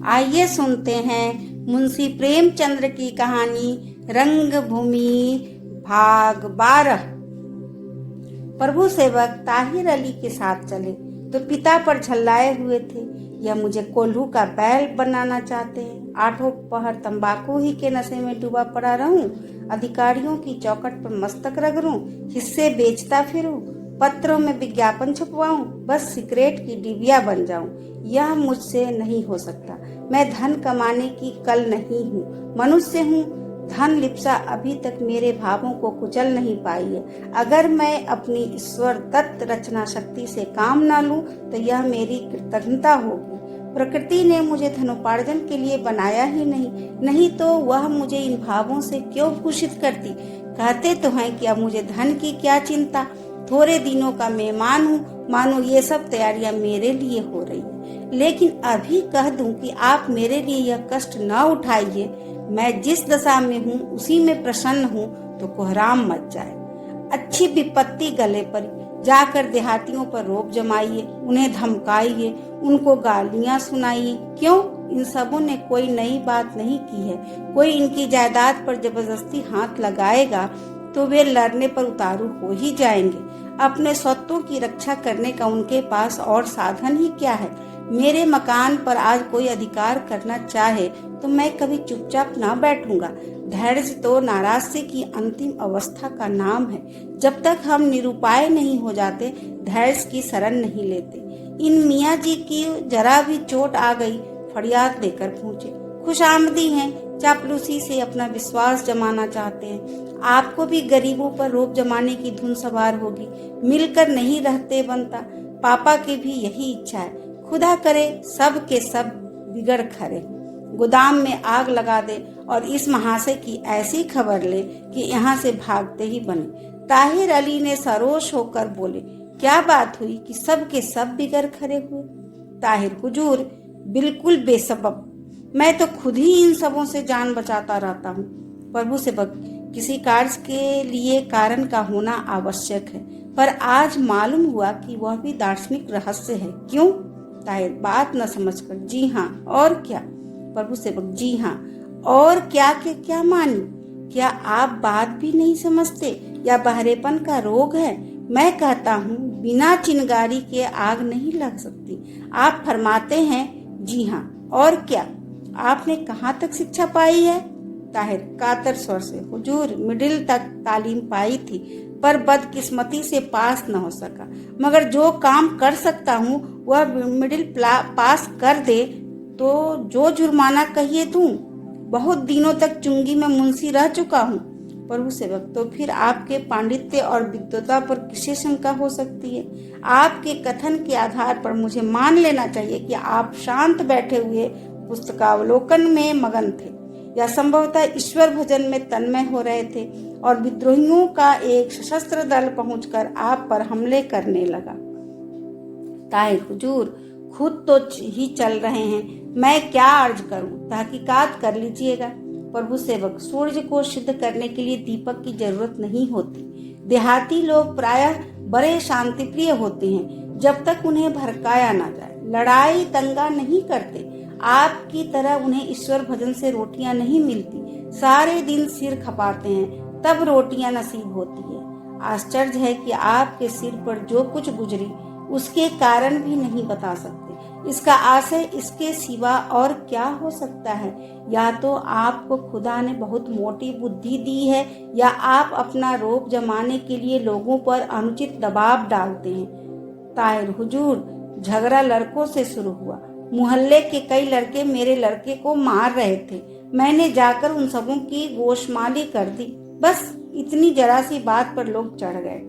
आइए सुनते हैं मुंशी प्रेमचंद्र की कहानी रंगभूमि भाग 12। प्रभु सेवक ताहिर अली के साथ चले तो पिता पर झल्लाए हुए थे। यह मुझे कोल्हू का बैल बनाना चाहते हैं। आठों पहर तंबाकू ही के नशे में डूबा पड़ा रहूं, अधिकारियों की चौखट पर मस्तक रगड़ूं, हिस्से बेचता फिरूं, पत्रों में विज्ञापन छुपवाऊं, बस सिगरेट की डिबिया बन जाऊं। यह मुझसे नहीं हो सकता। मैं धन कमाने की कल नहीं हूँ, मनुष्य हूँ। धन लिप्सा अभी तक मेरे भावों को कुचल नहीं पाई है। अगर मैं अपनी ईश्वर दत्त रचना शक्ति से काम न लूं तो यह मेरी कृतज्ञता होगी। प्रकृति ने मुझे धनोपार्जन के लिए बनाया ही नहीं तो वह मुझे इन भावों से क्यों भूषित करती। कहते तो हैं कि अब मुझे धन की क्या चिंता, थोड़े दिनों का मेहमान हूँ, मानो ये सब तैयारियां मेरे लिए हो रही है। लेकिन अभी कह दूं कि आप मेरे लिए यह कष्ट न उठाइए। मैं जिस दशा में हूँ उसी में प्रसन्न हूँ तो कोहराम मच जाए। अच्छी विपत्ति गले पर जाकर देहातियों पर रोब जमाइए, उन्हें धमकाइए, उनको गालियां सुनाइए। क्यों? इन सबों ने कोई नई बात नहीं की है। कोई इनकी जायदाद पर जबरदस्ती हाथ लगाएगा तो वे लड़ने पर उतारू हो ही जाएंगे। अपने स्वत्वों की रक्षा करने का उनके पास और साधन ही क्या है। मेरे मकान पर आज कोई अधिकार करना चाहे तो मैं कभी चुपचाप ना बैठूंगा। धैर्य तो नाराजगी की अंतिम अवस्था का नाम है। जब तक हम निरुपाय नहीं हो जाते धैर्य की शरण नहीं लेते। इन मियाँ जी की जरा भी चोट आ गई, फरियाद लेकर पहुंचे। खुशामदी हैं, चापलूसी से अपना विश्वास जमाना चाहते हैं। आपको भी गरीबों पर रोब जमाने की धुन सवार होगी। मिलकर नहीं रहते बनता। पापा की भी यही इच्छा है। खुदा करे सब के सब बिगड़ खरे, गोदाम में आग लगा दे और इस महाशय की ऐसी खबर ले कि यहाँ से भागते ही बने। ताहिर अली ने सरोष होकर बोले, क्या बात हुई कि सब के सब बिगड़ खरे हुए? ताहिर, हुजूर बिल्कुल बेसबब, मैं तो खुद ही इन सबों से जान बचाता रहता हूँ। प्रभु सेवक, किसी कार्य के लिए कारण का होना आवश्यक है, पर आज मालूम हुआ कि वह भी दार्शनिक रहस्य है। क्यों? ताहिर बात न समझकर, जी हाँ और क्या? प्रभु सेवक, जी हाँ और क्या के क्या मानी? क्या आप बात भी नहीं समझते या बहरेपन का रोग है? मैं कहता हूँ बिना चिंगारी के आग नहीं लग सकती। आप फरमाते हैं जी हाँ और क्या? आपने कहाँ तक शिक्षा पाई है? ताहिर कातर स्वर से, हुजूर मिडिल तक तालीम पाई थी पर बदकिस्मती से पास न हो सका। मगर जो काम कर सकता हूँ वह मिडिल पास कर दे तो जो जुर्माना कहिए दूं। बहुत दिनों तक चुंगी में मुंशी रह चुका हूँ। प्रभु सेवक, तो फिर आपके पांडित्य और विद्वता पर किसे शंका हो सकती है? आपके कथन के आधार पर मुझे मान लेना चाहिए कि आप शांत बैठे हुए पुस्तकावलोकन में मगन थे या संभवतः ईश्वर भजन में तन्मय हो रहे थे और विद्रोहियों का एक सशस्त्र दल पहुंचकर आप पर हमले करने लगा। ताहिर, हुजूर खुद तो ही चल रहे हैं, मैं क्या अर्ज करूं? तहकीकात कर लीजिएगा। प्रभु सेवक, सूर्य को सिद्ध करने के लिए दीपक की जरूरत नहीं होती। देहाती लोग प्रायः बड़े शांतिप्रिय होते हैं जब तक उन्हें भड़काया ना जाए। लड़ाई दंगा नहीं करते। आपकी तरह उन्हें ईश्वर भजन से रोटियां नहीं मिलती। सारे दिन सिर खपाते हैं तब रोटियां नसीब होती है। आश्चर्य है कि आपके सिर पर जो कुछ गुजरी उसके कारण भी नहीं बता सकते। इसका आशय इसके सिवा और क्या हो सकता है? या तो आपको खुदा ने बहुत मोटी बुद्धि दी है या आप अपना रोब जमाने के लिए लोगों पर अनुचित दबाव डालते हैं। ताहिर, हुजूर झगड़ा लड़कों से शुरू हुआ। मोहल्ले के कई लड़के मेरे लड़के को मार रहे थे। मैंने जाकर उन सबों की गोशमाली कर दी। बस इतनी जरा सी बात पर लोग चढ़ गए।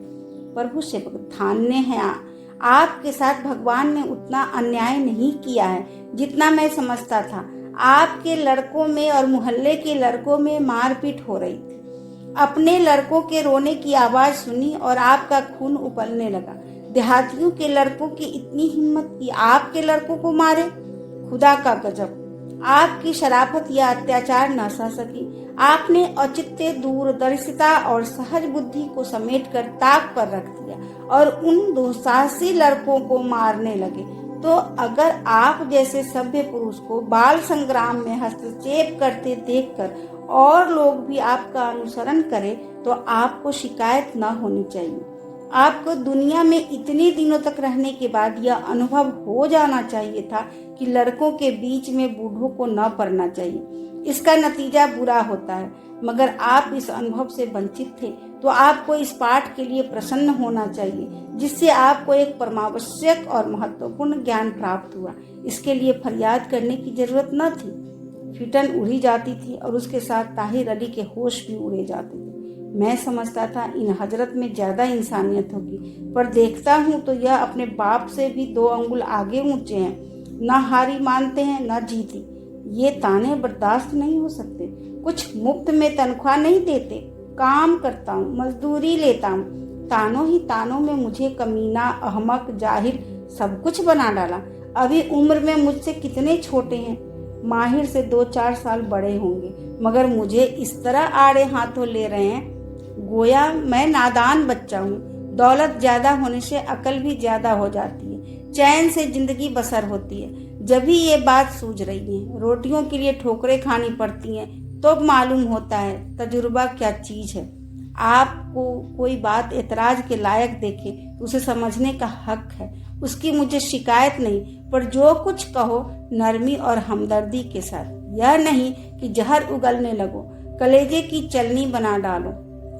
प्रभु सेवक, धान्य है आपके साथ भगवान ने उतना अन्याय नहीं किया है जितना मैं समझता था। आपके लड़कों में और मोहल्ले के लड़कों में मारपीट हो रही थी। अपने लड़कों के रोने की आवाज सुनी और आपका खून उबलने लगा। देहातियों के लड़कों की इतनी हिम्मत कि आपके लड़कों को मारे। खुदा का गजब! आपकी शराफत या अत्याचार न सह सकी। आपने औचित्य, दूरदर्शिता और सहज बुद्धि को समेटकर ताक पर रख दिया और उन दुस्साहसी लड़कों को मारने लगे। तो अगर आप जैसे सभ्य पुरुष को बाल संग्राम में हस्तक्षेप करते देखकर और लोग भी आपका अनुसरण करें तो आपको शिकायत न होनी चाहिए। आपको दुनिया में इतने दिनों तक रहने के बाद यह अनुभव हो जाना चाहिए था कि लड़कों के बीच में बूढ़ों को न पड़ना चाहिए। इसका नतीजा बुरा होता है, मगर आप इस अनुभव से वंचित थे तो आपको इस पाठ के लिए प्रसन्न होना चाहिए, जिससे आपको एक परमावश्यक और महत्वपूर्ण ज्ञान प्राप्त हुआ। इसके लिए फरियाद करने की जरूरत न थी। फिटन उड़ी जाती थी और उसके साथ ताहिर अली के होश भी उड़े जाते थे। मैं समझता था इन हजरत में ज्यादा इंसानियत होगी, पर देखता हूँ तो यह अपने बाप से भी 2 अंगुल आगे ऊंचे हैं। न हारी मानते हैं न जीती। ये ताने बर्दाश्त नहीं हो सकते। कुछ मुफ्त में तनख्वाह नहीं देते। काम करता हूँ, मजदूरी लेता हूँ। तानों ही तानों में मुझे कमीना, अहमक, जाहिर सब कुछ बना डाला। अभी उम्र में मुझसे कितने छोटे हैं। माहिर से 2-4 साल बड़े होंगे, मगर मुझे इस तरह आड़े हाथों ले रहे हैं गोया मैं नादान बच्चा हूँ। दौलत ज्यादा होने से अकल भी ज्यादा हो जाती है, चैन से जिंदगी बसर होती है। जब भी ये बात सूझ रही है, रोटियों के लिए ठोकरें खानी पड़ती हैं, तो मालूम होता है तजुर्बा क्या चीज है। आपको कोई बात एतराज के लायक देखे तो उसे समझने का हक है। उसकी मुझे शिकायत नहीं, पर जो कुछ कहो नरमी और हमदर्दी के साथ। यह नहीं कि जहर उगलने लगो, कलेजे की चलनी बना डालो।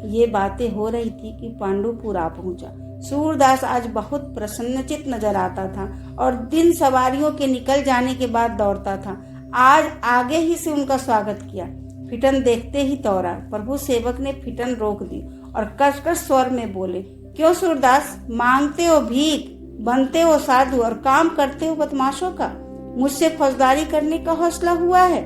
ये बातें हो रही थी कि पांडुपुर आ पहुंचा। सूरदास आज बहुत प्रसन्नचित नजर आता था और दिन सवारियों के निकल जाने के बाद दौड़ता था। आज आगे ही से उनका स्वागत किया। फिटन देखते ही दौड़ा। प्रभु सेवक ने फिटन रोक दी और कसकर स्वर में बोले, क्यों सूरदास, मांगते हो भीख, बनते हो साधु और काम करते हो बदमाशों का? मुझसे फौजदारी करने का हौसला हुआ है?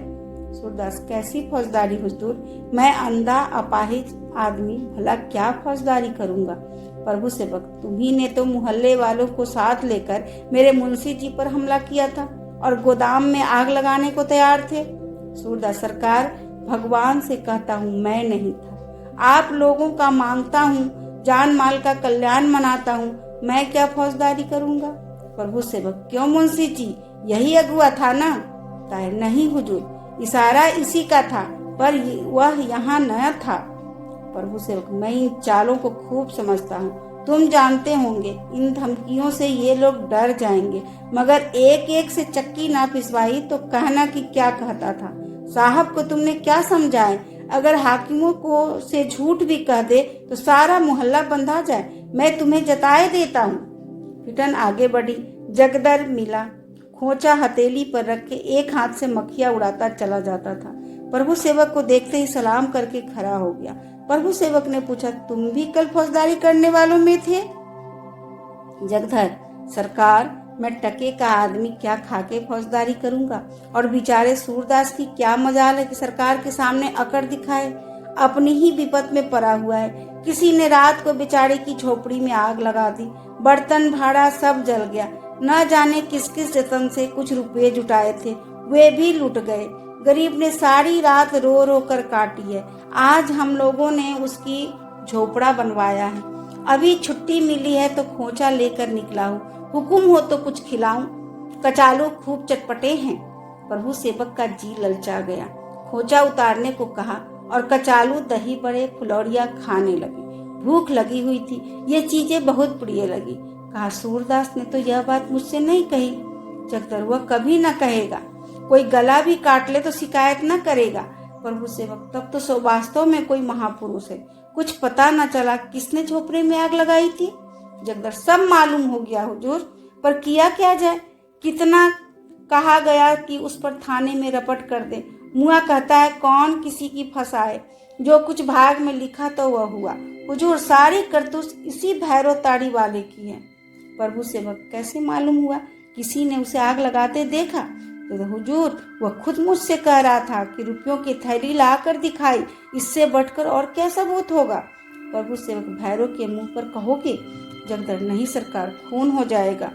सूरदास, कैसी फौजदारी हुजूर, मैं अंधा अपाहिज आदमी, भला क्या फौजदारी करूंगा? प्रभु सेवक, तुम्ही ने तो मोहल्ले वालों को साथ लेकर मेरे मुंशी जी पर हमला किया था और गोदाम में आग लगाने को तैयार थे। सूरदास, सरकार, भगवान से कहता हूँ मैं नहीं था। आप लोगों का मांगता हूँ, जान माल का कल्याण मनाता हूँ, मैं क्या फौजदारी करूंगा? प्रभु सेवक, क्यों मुंशी जी, यही अगुआ था ना? ताहिर, नहीं हुजूर, इशारा इसी का था, पर वह यहाँ न था। प्रभु सेवक, मैं इन चालों को खूब समझता हूँ। तुम जानते होंगे इन धमकियों से ये लोग डर जाएंगे, मगर एक एक से चक्की ना पिसवाई तो कहना कि क्या कहता था। साहब को तुमने क्या समझाए? अगर हाकिमों को से झूठ भी कह दे तो सारा मोहल्ला बंधा जाए। मैं तुम्हें जताए देता हूँ। फिटन आगे बढ़ी। जगदर मिला। खोचा हथेली पर रख के एक हाथ से मक्खियां उड़ाता चला जाता था। प्रभु सेवक को देखते ही सलाम करके खड़ा हो गया। प्रभु सेवक ने पूछा, तुम भी कल फौजदारी करने वालों में थे? जगधर, सरकार, मैं टके का आदमी क्या खा के फौजदारी करूंगा? और बेचारे सूरदास की क्या मजाल है कि सरकार के सामने अकड़ दिखाए। अपनी ही विपत में पड़ा हुआ है। किसी ने रात को बेचारे की झोपड़ी में आग लगा दी, बर्तन भाड़ा सब जल गया। न जाने किस किस जतन से कुछ रुपये जुटाए थे, वे भी लुट गए। गरीब ने सारी रात रो रो कर काटी है। आज हम लोगों ने उसकी झोपड़ा बनवाया है। अभी छुट्टी मिली है तो खोचा लेकर निकला हूँ। हुकुम हो तो कुछ खिलाऊं? कचालू खूब चटपटे हैं। प्रभु सेवक का जी ललचा गया। खोचा उतारने को कहा और कचालू, दही बड़े, फुलौड़ियाँ खाने लगे। भूख लगी हुई थी, ये चीजें बहुत प्रिय लगी। कहा, सूरदास ने तो यह बात मुझसे नहीं कही। जगदर, वह कभी न कहेगा। कोई गला भी काट ले तो शिकायत न करेगा। प्रभु सेवक, तब तो वास्तव में कोई महापुरुष है। कुछ पता न चला किसने झोपड़े में आग लगाई थी? जगदर, सब मालूम हो गया हुजूर, पर किया क्या जाए? कितना कहा गया कि उस पर थाने में रपट कर दे। मुआ कहता है कौन किसी की फंसाए। जो कुछ भाग में लिखा तो वह हुआ। हुजूर, सारी करतूत इसी भैरव ताड़ी वाले की है। प्रभु सेवक, कैसे मालूम हुआ? किसी ने उसे आग लगाते देखा? तो हुजूर, वह खुद मुझसे कह रहा था कि रुपयों की थैली लाकर दिखाई, इससे बढ़कर और क्या सबूत होगा? प्रभु सेवक, भैरव के मुंह पर कहोगे? जगदर, नहीं सरकार, खून हो जाएगा।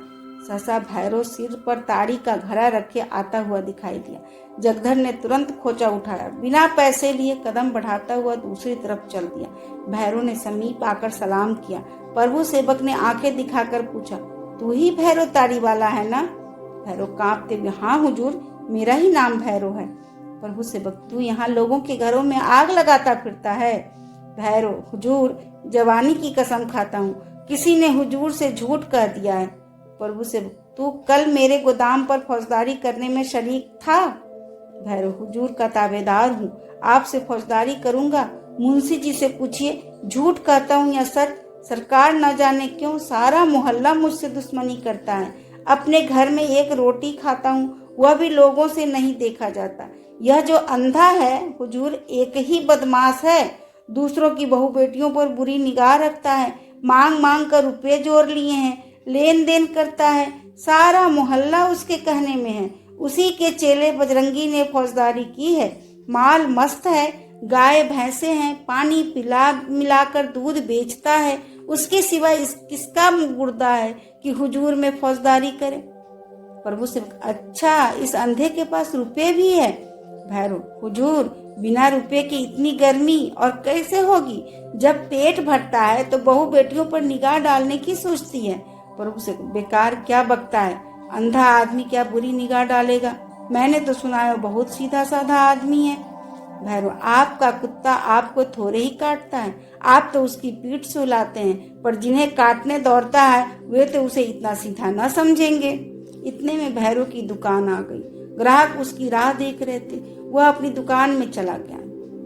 सहसा भैरव सिर पर ताड़ी का घड़ा रखे आता हुआ दिखाई दिया। जगधर ने तुरंत खोचा उठाया, बिना पैसे लिए कदम बढ़ाता हुआ दूसरी तरफ चल दिया। भैरव ने समीप आकर सलाम किया। प्रभु सेवक ने आंखें दिखाकर पूछा, तू ही भैरव ताड़ी वाला है ना? भैरव कांपते हुए, हाँ हुजूर, मेरा ही नाम भैरव है। प्रभु सेवक, तू यहाँ लोगों के घरों में आग लगाता फिरता है? भैरव, हुजूर, जवानी की कसम खाता हूँ, किसी ने हुजूर से झूठ कह दिया है। प्रभु सेवक, तू कल मेरे गोदाम पर फौजदारी करने में शरीक था? भैरव, हुजूर का ताबेदार हूँ, आपसे फौजदारी करूंगा। मुंशी जी से पूछिए, झूठ कहता हूँ या सच? सरकार न जाने क्यों सारा मोहल्ला मुझसे दुश्मनी करता है। अपने घर में एक रोटी खाता हूँ, वह भी लोगों से नहीं देखा जाता। यह जो अंधा है हुजूर, एक ही बदमाश है, दूसरों की बहू बेटियों पर बुरी निगाह रखता है, मांग मांग कर रुपये जोड़ लिए हैं, लेन देन करता है, सारा मोहल्ला उसके कहने में है। उसी के चेले बजरंगी ने फौजदारी की है। माल मस्त है, गाय भैंसे हैं, पानी पिला मिलाकर दूध बेचता है। उसके सिवा किसका गुर्दा है कि हुजूर में फौजदारी करे? प्रभु से, अच्छा, इस अंधे के पास रुपए भी है? भैरव, हुजूर, बिना रुपए के इतनी गर्मी और कैसे होगी? जब पेट भरता है तो बहू बेटियों पर निगाह डालने की सोचती है। प्रभु से, बेकार क्या बकता है, अंधा आदमी क्या बुरी निगाह डालेगा? मैंने तो सुना है बहुत सीधा साधा आदमी है। भैरव, आपका कुत्ता आपको थोड़े ही काटता है, आप तो उसकी पीठ सुलाते हैं, पर जिन्हें काटने दौड़ता है वे तो उसे इतना सीधा न समझेंगे। इतने में भैरव की दुकान आ गई। ग्राहक उसकी राह देख रहे थे। वह अपनी दुकान में चला गया।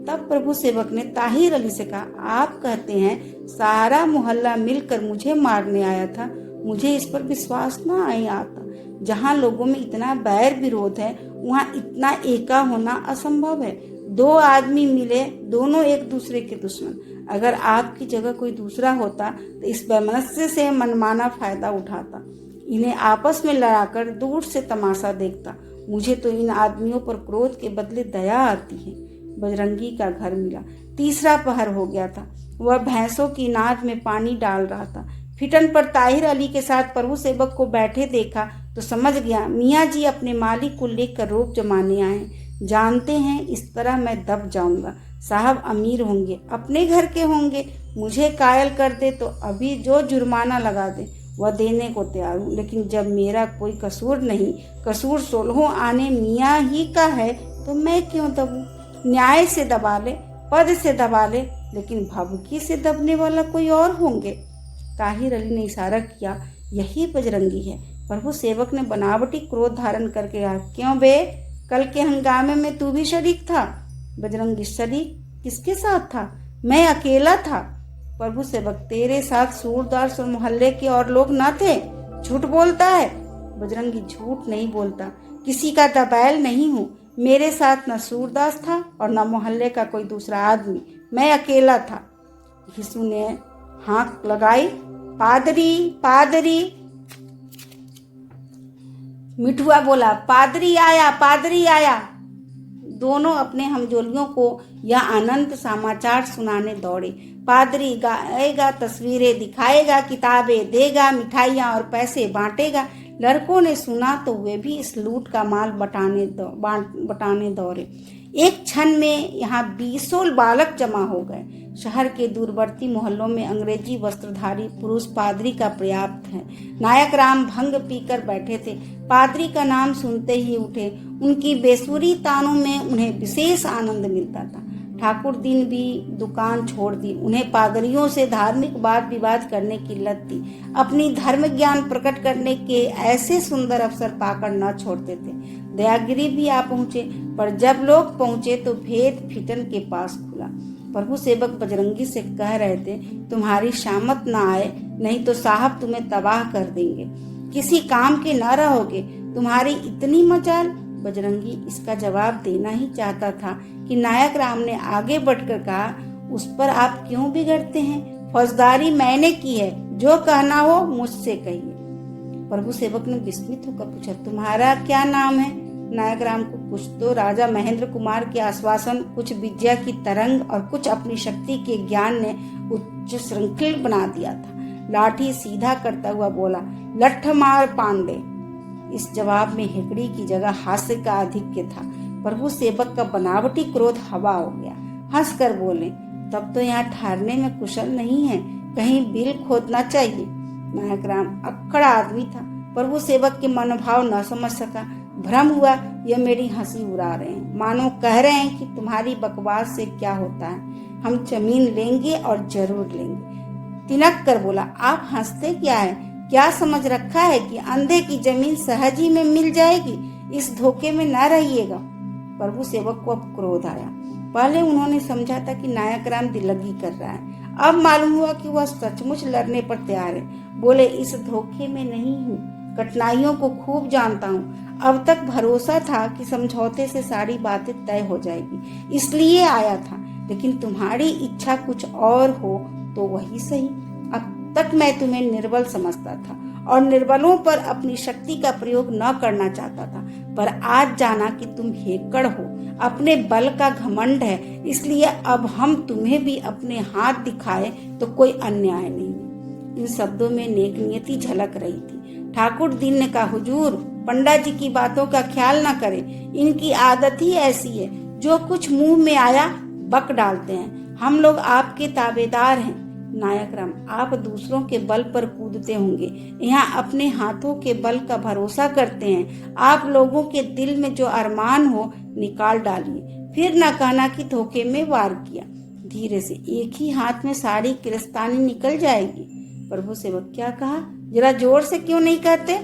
तब प्रभु सेवक ने ताहिर अली से कहा, आप कहते हैं सारा मोहल्ला मिलकर मुझे मारने आया था? मुझे इस पर विश्वास न आई आता। जहाँ लोगों में इतना बैर विरोध है वहाँ इतना एका होना असंभव है। दो आदमी मिले, दोनों एक दूसरे के दुश्मन। अगर आपकी जगह कोई दूसरा होता तो इस वैमनस्य से मनमाना फायदा उठाता, इन्हें आपस में लड़ाकर दूर से तमाशा देखता। मुझे तो इन आदमियों पर क्रोध के बदले दया आती है। बजरंगी का घर मिला। तीसरा पहर हो गया था। वह भैंसों की नाद में पानी डाल रहा था। फिटन पर ताहिर अली के साथ प्रभु सेवक को बैठे देखा तो समझ गया मियाँ जी अपने मालिक को लेकर रोक जमाने आए। जानते हैं इस तरह मैं दब जाऊंगा। साहब अमीर होंगे, अपने घर के होंगे, मुझे कायल कर दे तो अभी जो जुर्माना लगा दे वह देने को तैयार हूँ। लेकिन जब मेरा कोई कसूर नहीं, कसूर 16 आने मियाँ ही का है, तो मैं क्यों दबूं? न्याय से दबा ले, पद से दबा ले, लेकिन भभकी से दबने वाला कोई और होंगे। ताहिर अली ने इशारा किया, यही बजरंगी है। प्रभु सेवक ने बनावटी क्रोध धारण करके कहा, क्यों बे, कल के हंगामे में तू भी शरीक था? बजरंगी, शरीक किसके साथ था? मैं अकेला था। प्रभु सेवक, तेरे साथ सूरदास और मोहल्ले के और लोग न थे? झूठ बोलता है। बजरंगी, झूठ नहीं बोलता, किसी का दबैल नहीं हूँ। मेरे साथ न सूरदास था और न मोहल्ले का कोई दूसरा आदमी, मैं अकेला था। यीशु ने हाँक लगाई, पादरी पादरी। मिठुआ बोला, पादरी आया, पादरी आया। दोनों अपने हमजोलियों को यह अनंत समाचार सुनाने दौड़े। पादरी गाएगा, तस्वीरें दिखाएगा, किताबें देगा, मिठाइयाँ और पैसे बांटेगा। लड़कों ने सुना तो वे भी इस लूट का माल बटाने दौड़े। एक क्षण में यहाँ 20 बालक जमा हो गए। शहर के दूरवर्ती मोहल्लों में अंग्रेजी वस्त्रधारी पुरुष पादरी का पर्याप्त है। नायक राम भंग पीकर बैठे थे। पादरी का नाम सुनते ही उठे। उनकी बेसुरी तानों में उन्हें विशेष आनंद मिलता था। ठाकुर दिन भी दुकान छोड़ दी। उन्हें पादरियों से धार्मिक वाद विवाद करने की लत थी। अपनी धर्म ज्ञान प्रकट करने के ऐसे सुंदर अवसर पाकर न छोड़ते थे। दयागिरी भी आ पहुँचे, पर जब लोग पहुँचे तो भेद फिटन के पास खुला। प्रभु सेवक बजरंगी से कह रहे थे, तुम्हारी शामत न आए, नहीं तो साहब तुम्हें तबाह कर देंगे, किसी काम के न रहोगे। तुम्हारी इतनी मजाल। बजरंगी इसका जवाब देना ही चाहता था कि नायक राम ने आगे बढ़कर कहा, उस पर आप क्यों बिगड़ते हैं? फौजदारी मैंने की है, जो कहना हो मुझसे कहिए। प्रभु सेवक ने विस्मित होकर पूछा, तुम्हारा क्या नाम है? नायक राम को कुछ तो राजा महेंद्र कुमार के आश्वासन, कुछ विद्या की तरंग और कुछ अपनी शक्ति के ज्ञान ने उच्च श्रृंखल बना दिया था। लाठी सीधा करता हुआ बोला, लठमार पांडे। इस जवाब में हेकड़ी की जगह हास्य का आधिक्य था। प्रभु सेवक का बनावटी क्रोध हवा हो गया। हंसकर बोले, तब तो यहाँ ठहरने में कुशल नहीं है, कहीं बिल खोदना चाहिए। नायक राम अक्खड़ आदमी था। प्रभु सेवक के मनोभाव न समझ सका। भ्रम हुआ यह मेरी हंसी उड़ा रहे हैं, मानो कह रहे हैं कि तुम्हारी बकवास से क्या होता है, हम जमीन लेंगे और जरूर लेंगे। तिनक कर बोला, आप हंसते क्या है? क्या समझ रखा है कि अंधे की जमीन सहज ही में मिल जाएगी? इस धोखे में न रहिएगा। प्रभु सेवक को अब क्रोध आया। पहले उन्होंने समझा था कि नायक राम दिल्लगी कर रहा है, अब मालूम हुआ कि वह सचमुच लड़ने पर तैयार है। बोले, इस धोखे में नहीं हूँ, कठिनाइयों को खूब जानता हूँ। अब तक भरोसा था कि समझौते से सारी बातें तय हो जाएगी, इसलिए आया था, लेकिन तुम्हारी इच्छा कुछ और हो तो वही सही। अब तक मैं तुम्हें निर्बल समझता था और निर्बलों पर अपनी शक्ति का प्रयोग न करना चाहता था, पर आज जाना कि तुम हेकड़ हो, अपने बल का घमंड है, इसलिए अब हम तुम्हें भी अपने हाथ दिखाए तो कोई अन्याय नहीं है। इन शब्दों में नेक नियति झलक रही थी। ठाकुर दीन ने कहा, हुजूर, पंडा जी की बातों का ख्याल न करें, इनकी आदत ही ऐसी है, जो कुछ मुंह में आया बक डालते हैं। हम लोग आपके ताबेदार हैं। नायक राम, आप दूसरों के बल पर कूदते होंगे, यहाँ अपने हाथों के बल का भरोसा करते हैं। आप लोगों के दिल में जो अरमान हो निकाल डालिए, फिर न कहना कि धोखे में वार किया। धीरे से एक ही हाथ में सारी किरस्तानी निकल जाएगी। प्रभु सेवक, क्या कहा? जरा जोर से क्यों नहीं कहते?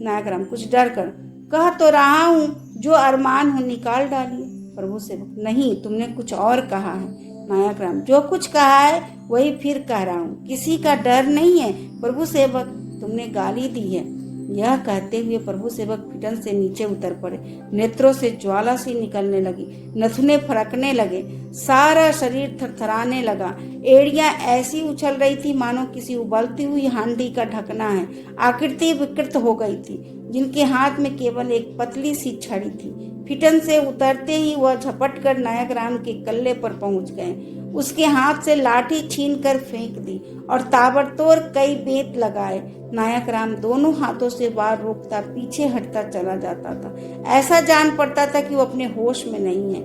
नायक राम कुछ डर कर, कह तो रहा हूँ, जो अरमान हो निकाल डालिए। प्रभु सेवक, नहीं, तुमने कुछ और कहा है। नायक राम, जो कुछ कहा है वही फिर कह रहा हूँ, किसी का डर नहीं है। प्रभु सेवक, तुमने गाली दी है। यह कहते हुए प्रभु सेवक फिटन से नीचे उतर पड़े। नेत्रों से ज्वाला सी निकलने लगी, नथुने फड़कने लगे, सारा शरीर थरथराने लगा। एड़ियां ऐसी उछल रही थी मानो किसी उबलती हुई हांडी का ढकना है। आकृति विकृत हो गई थी, जिनके हाथ में केवल एक पतली सी छड़ी थी। फिटन से उतरते ही वह झपट कर नायक राम के कल्ले पर पहुंच गए। उसके हाथ से लाठी छीन कर फेंक दी और ताबड़तोड़ कई बेंत लगाए। नायक राम दोनों हाथों से वार रोकता पीछे हटता चला जाता था। ऐसा जान पड़ता था कि वो अपने होश में नहीं है।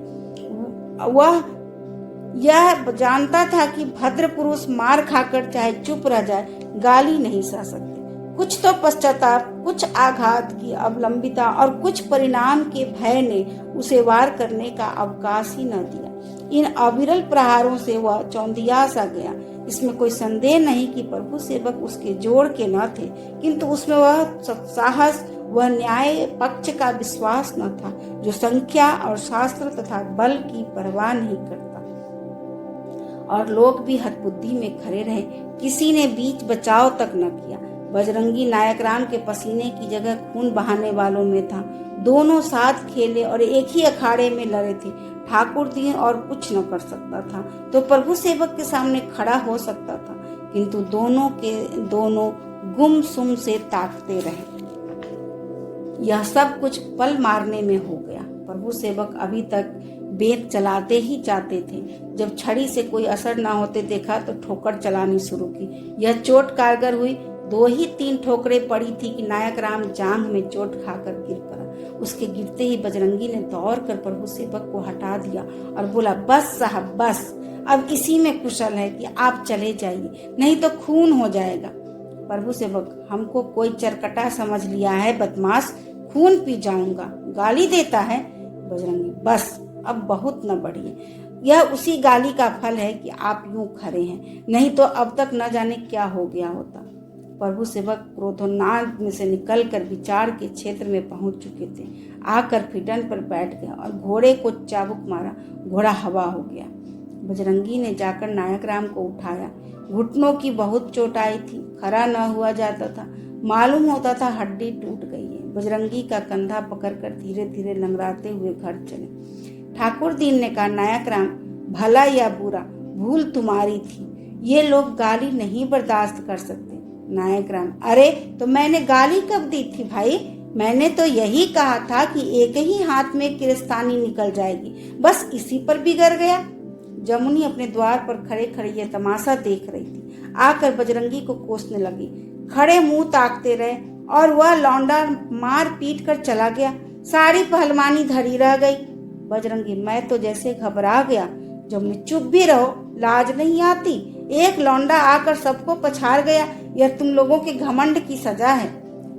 वह यह जानता था कि भद्र पुरुष मार खाकर चाहे चुप रह जाए, गाली नहीं सह सकते। कुछ तो पश्चाताप, कुछ आघात की अवलंबिता और कुछ परिणाम के भय ने उसे वार करने का अवकाश ही न दिया। इन अविरल प्रहारों से वह चौंधिया सा गया। इसमें कोई संदेह नहीं कि प्रभु सेवक उसके जोड़ के न थे, किंतु उसमें वह साहस, वह न्याय पक्ष का विश्वास न था, जो संख्या और शास्त्र तथा बल की परवाह नहीं करता। और लोग भी हतबुद्धि में खड़े रहे, किसी ने बीच बचाव तक न किया। बजरंगी नायक राम के पसीने की जगह खून बहाने वालों में था। दोनों साथ खेले और एक ही अखाड़े में लड़े थे। ठाकुर दीन और कुछ न कर सकता था तो प्रभु सेवक के सामने खड़ा हो सकता था, किंतु दोनों के दोनों गुमसुम से ताकते रहे। यह सब कुछ पल मारने में हो गया। प्रभु सेवक अभी तक बेत चलाते ही जाते थे। जब छड़ी से कोई असर न होते देखा तो ठोकर चलानी शुरू की। यह चोट कारगर हुई। 2 ही 3 ठोकरें पड़ी थी कि नायक राम जांघ में चोट खाकर गिर पड़ा। उसके गिरते ही बजरंगी ने दौड़ कर प्रभु सेवक को हटा दिया और बोला, बस साहब बस, अब इसी में कुशल है कि आप चले जाइए, नहीं तो खून हो जाएगा। प्रभु सेवक, हमको कोई चरकटा समझ लिया है बदमाश, खून पी जाऊंगा, गाली देता है। बजरंगी, बस अब बहुत न बढ़िए। यह उसी गाली का फल है कि आप यूं खड़े हैं, नहीं तो अब तक न जाने क्या हो गया होता। प्रभु सेवक क्रोधोन्माद में से निकलकर विचार के क्षेत्र में पहुंच चुके थे। आकर फिटन पर बैठ गया और घोड़े को चाबुक मारा। घोड़ा हवा हो गया। बजरंगी ने जाकर नायक राम को उठाया। घुटनों की बहुत चोट आई थी, खड़ा न हुआ जाता था, मालूम होता था हड्डी टूट गई है। बजरंगी का कंधा पकड़कर धीरे धीरे लंगड़ाते हुए घर चले। ठाकुर दीन ने कहा, नायक राम, भला या बुरा, भूल तुम्हारी थी, ये लोग गाली नहीं बर्दाश्त कर सकते। नायक राम, अरे तो मैंने गाली कब दी थी भाई? मैंने तो यही कहा था कि एक ही हाथ में किरस्तानी निकल जाएगी, बस इसी पर बिगड़ गया। जमुनी अपने द्वार पर खड़े खड़े ये तमाशा देख रही थी। आकर बजरंगी को कोसने लगी। खड़े मुंह ताकते रहे और वह लौंडा मार पीट कर चला गया। सारी पहलवानी धरी रह गई। बजरंगी, मैं तो जैसे घबरा गया। जमुनी, चुप भी रहो, लाज नहीं आती? एक लौंडा आकर सबको पछाड़ गया, यह तुम लोगों के घमंड की सजा है।